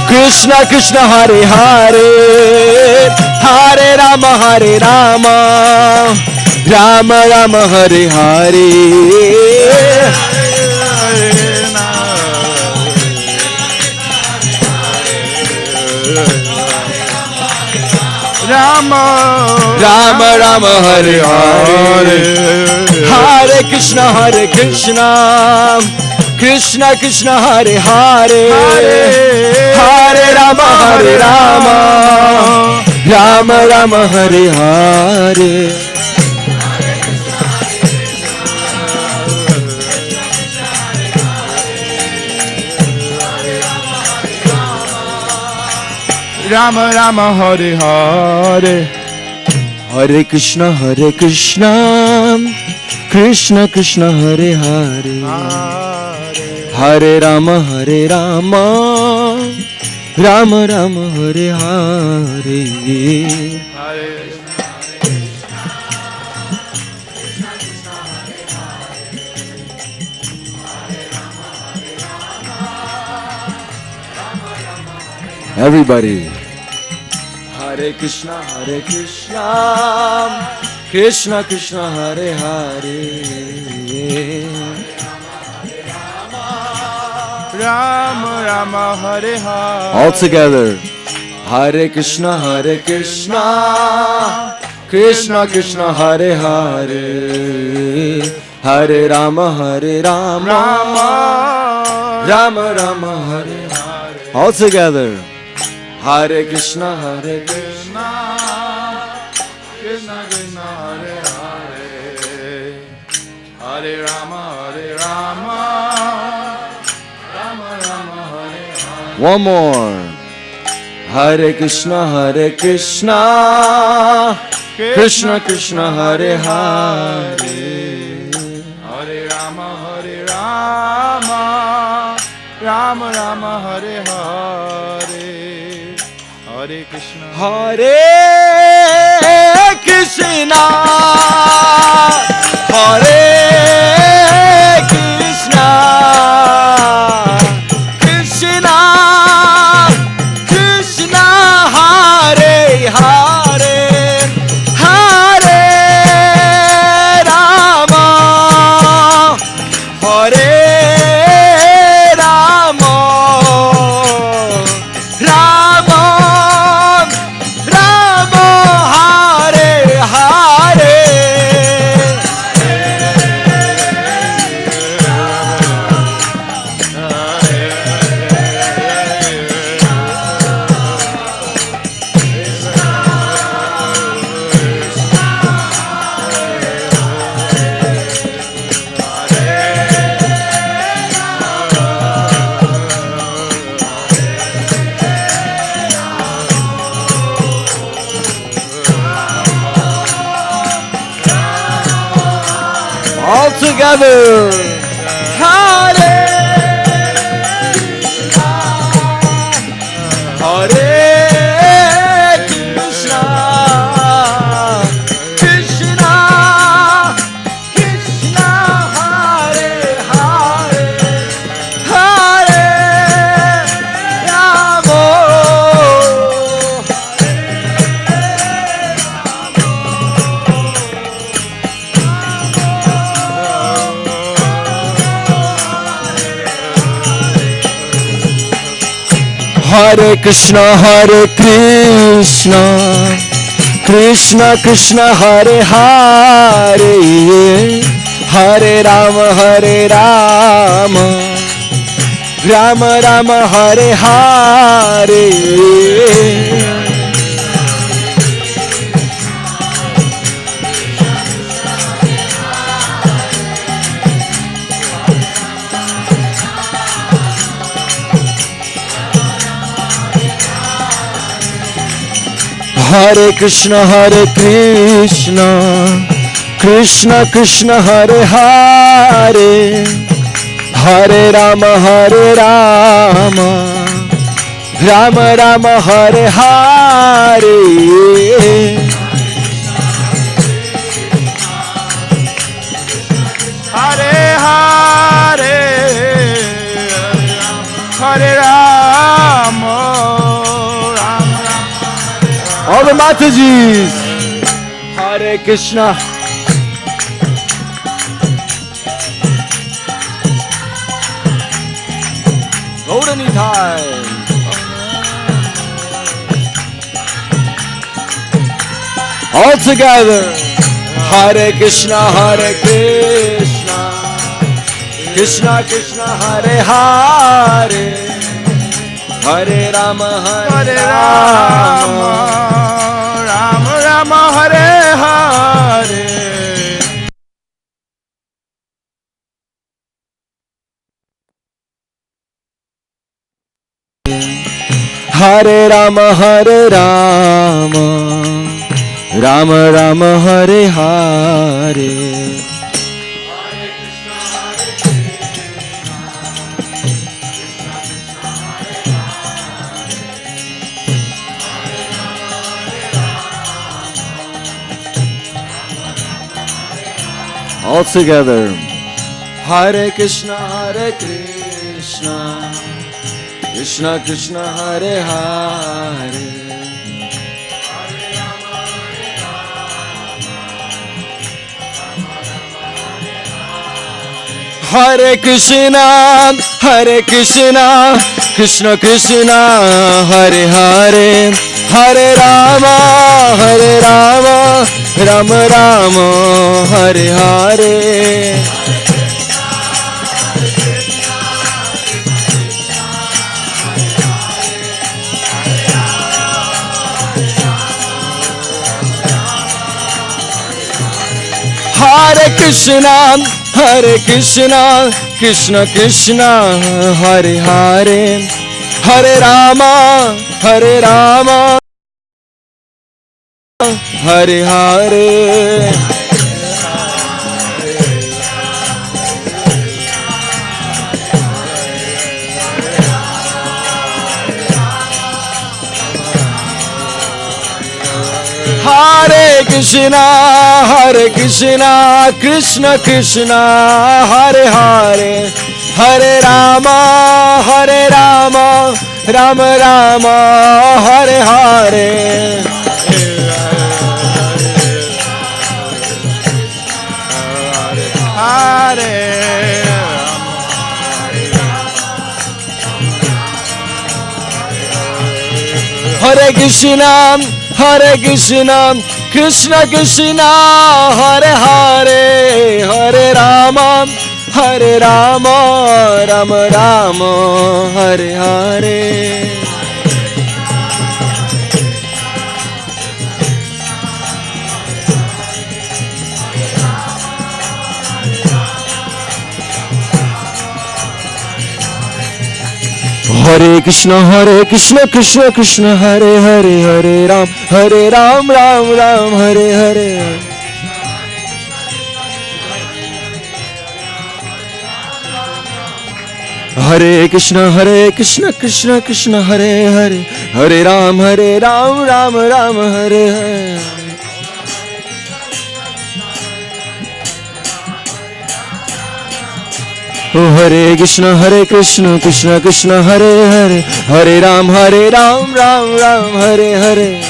Krishna Krishna, Hare Hare, Hare Rama, Rama Rama, Hare Hare. Rama Rama, Hare Hare, Hare Krishna, Krishna Krishna, Hare Hare, Hare Rama, Rama Rama, Hare Hare. Rama Rama, Hare Hare, Hare Krishna, Krishna Krishna, Hare Hare, Hare Rama, Rama Rama, Hare Hare. Everybody. Hare Krishna, Krishna Krishna, Hare Hare, Rama Rama, Hare Hare. all together. Hare Krishna, Krishna Krishna, Hare Hare, Hare Rama, Rama Rama, Hare Hare. All together. Hare Krishna, Krishna Krishna, Hare Hare, Hare Rama, Rama Rama, Hare Hare. one more. Hare Krishna, Krishna Krishna, Hare Hare, Hare Rama, Rama Rama, Hare Hare, Hare Krishna, Hare Krishna, Hare Krishna, Krishna Krishna, Hare Hare, Hare Rama, Hare Rama, Rama Rama, Hare Hare, together. Hare Hare Krishna, Krishna Krishna, Hare Hare, Hare Rama, Hare Krishna, Hare Krishna, Krishna Krishna, Hare Hare, Hare Rama, Hare Rama, Rama Rama, Hare Hare. Hare Krishna, Hare Krishna, Krishna Krishna, Hare Hare, Hare Rama, Hare Rama, Rama Rama, Hare Hare. Hare Hare, Hare Rama, Rama Rama. All the Matajis. Hare Krishna. Golden time. All together. Hare Krishna, Hare Krishna, Krishna Krishna, Hare Hare, Hare Rama, Hare Rama, Rama Rama, Hare Hare. Hare Rama, Hare Rama, Rama Rama, Hare Hare. All together. Hare Krishna, Hare Krishna, Krishna Krishna, Hare Hare, Hare Krishna, Hare Krishna, Krishna Krishna, Hare Hare, Hare Rama, Hare Rama, Rama Rama, Hare Hare. Hare Krishna, Hare Krishna, Krishna Krishna, Hare Hare, Hare Rama, Hare Rama, Hare Hare. Hare Krishna, Hare Krishna, Krishna Krishna, Hare Hare, Hare Rama, Hare Rama, Rama Rama, Hare Hare. Hare Hare Krishna, Hare Krishna, Krishna Krishna, Hare Hare, Hare Rama, Hare Rama, Rama Rama, Hare Hare. Hare Krishna, Krishna Krishna, Hare Hare, Hare Ram, Ram Ram, Hare Hare. Hare Krishna Krishna Krishna Hare Hare, Hare Ram Ram Ram Hare Hare. Oh, Hare Krishna Krishna Krishna Hare Hare, Hare Ram Ram Ram Hare Hare.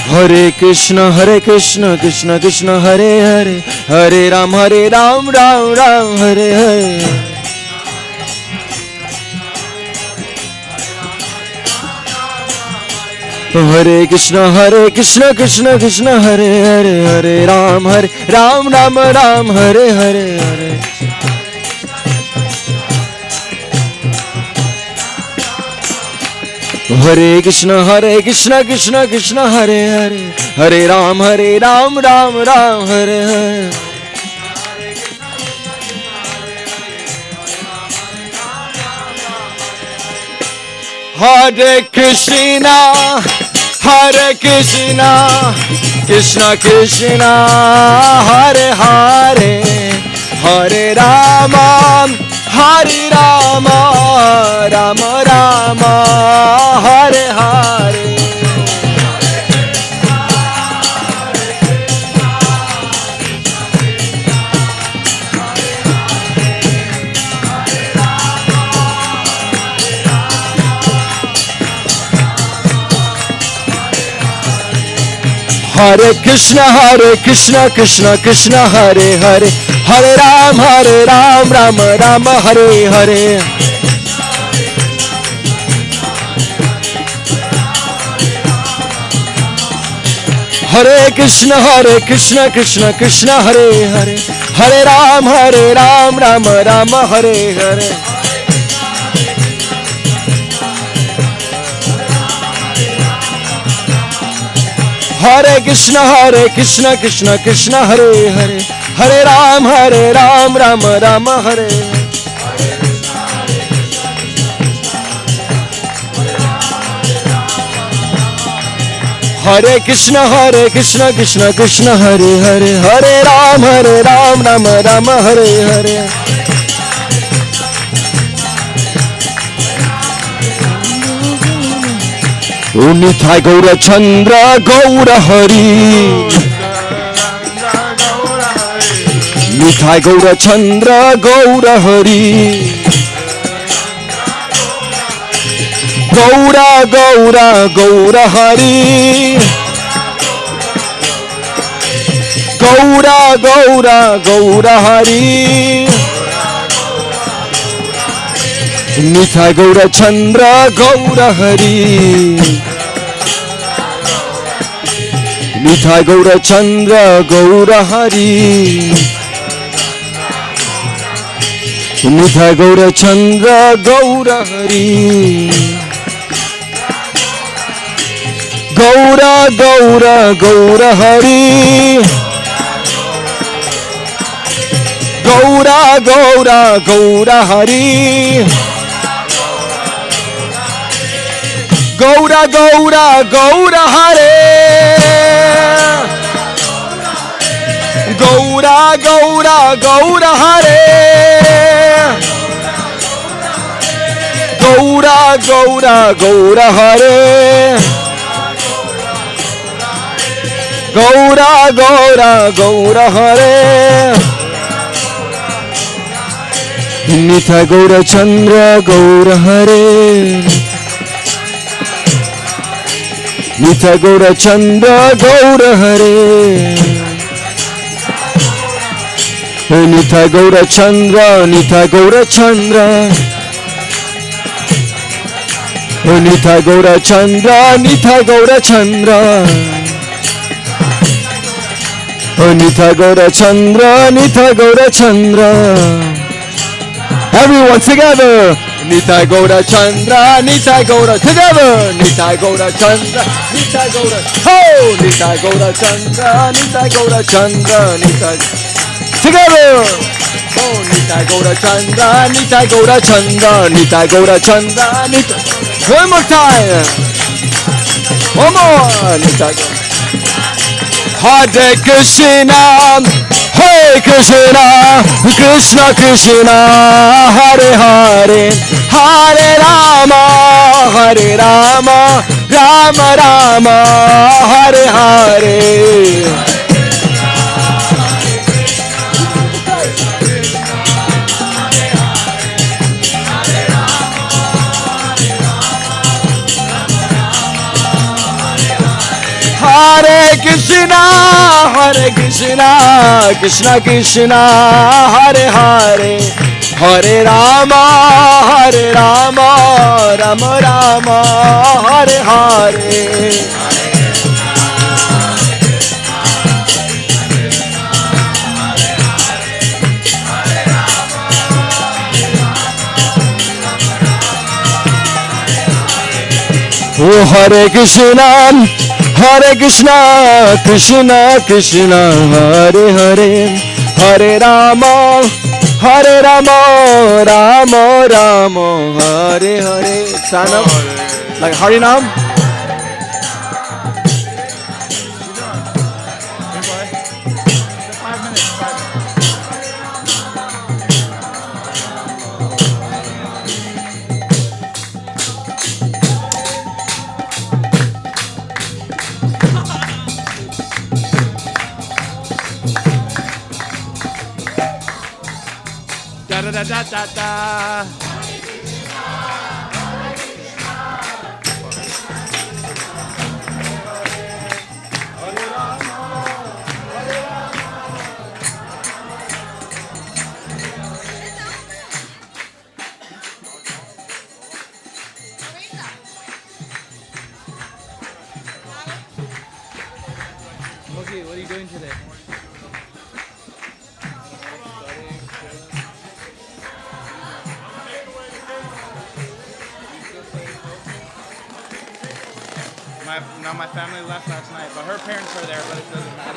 Hare Krishna Krishna Krishna Hare Hare, Hare Ram Ram Ram Hare Hare. Hare Krishna Krishna Krishna Hare Hare, Hare Ram Ram Ram Hare Hare. Hare Krishna Krishna Hare Hare, Hare Ram Ram Ram Hare Hare. Hare Krishna Krishna Krishna Hare Hare, Hare Rama Rama Rama Hare Hare. Hare Krishna Krishna Hare Hare, Hare Ram Ram Hare Hare. Hare Krishna Krishna Hare Hare, Hare Ram Ram Hare Hare. Hare Krishna Krishna Hare Hare, Hare Ram Ram Hare. Hare Krishna Krishna Hare Hare, Hare Ram Ram Hare Hare. Nithai Gaura Chandra Gaura Hari, Nithai Gaura Chandra Gaura Hari, Gaura Hari, Gaura Hari. Nithai Gaura Chandra Gaura Hari, Nithai Gaura Chandra Gaura Hari, Nithai Gaura Chandra Gaura Hari. Gaura Hari, Gaura Hari. Gaura Hare, Gaura Hare, Gaura Hare, Gaura Hare. Nithai Gaura Chandra Gaura Hare, Nithai Gaura Chandra Gaura Hare, Nithai Gaura Chandra, Nithai Gaura Chandra, Nithai Gaura Chandra, Nithai Gaura Chandra, Nithai Gaura Chandra, Nithai Gaura Chandra. Everyone together. Nithai Gaura Chandra, Nithai Gaura together. Nithai Gaura Chandra, Nithai Gaura. Oh, Nithai Gaura Chandra, Nithai Gaura Chandra, Nithai. Together. Oh, Nithai Gaura Chandra, Nithai Gaura Chandra, Nithai Gaura Chandra, Nithai. One more time. One more. Nithai Gaura. Hare Krishna, Hare Krishna, Krishna Krishna, Hare Hare, Hare Rama, Hare Rama, Rama Rama, Hare Hare. Hare Krishna, Krishna Krishna, Hare Hare, Hare Rama, Rama Rama, Hare Hare. Oh, Hare Krishna, Krishna Krishna, Hare Hare, Hare Rama, Rama Rama, Hare Hare. Stand up like Harinam. Da da da da da da. Okay, what are you doing today? My family left last night, but her parents are there, but it doesn't matter.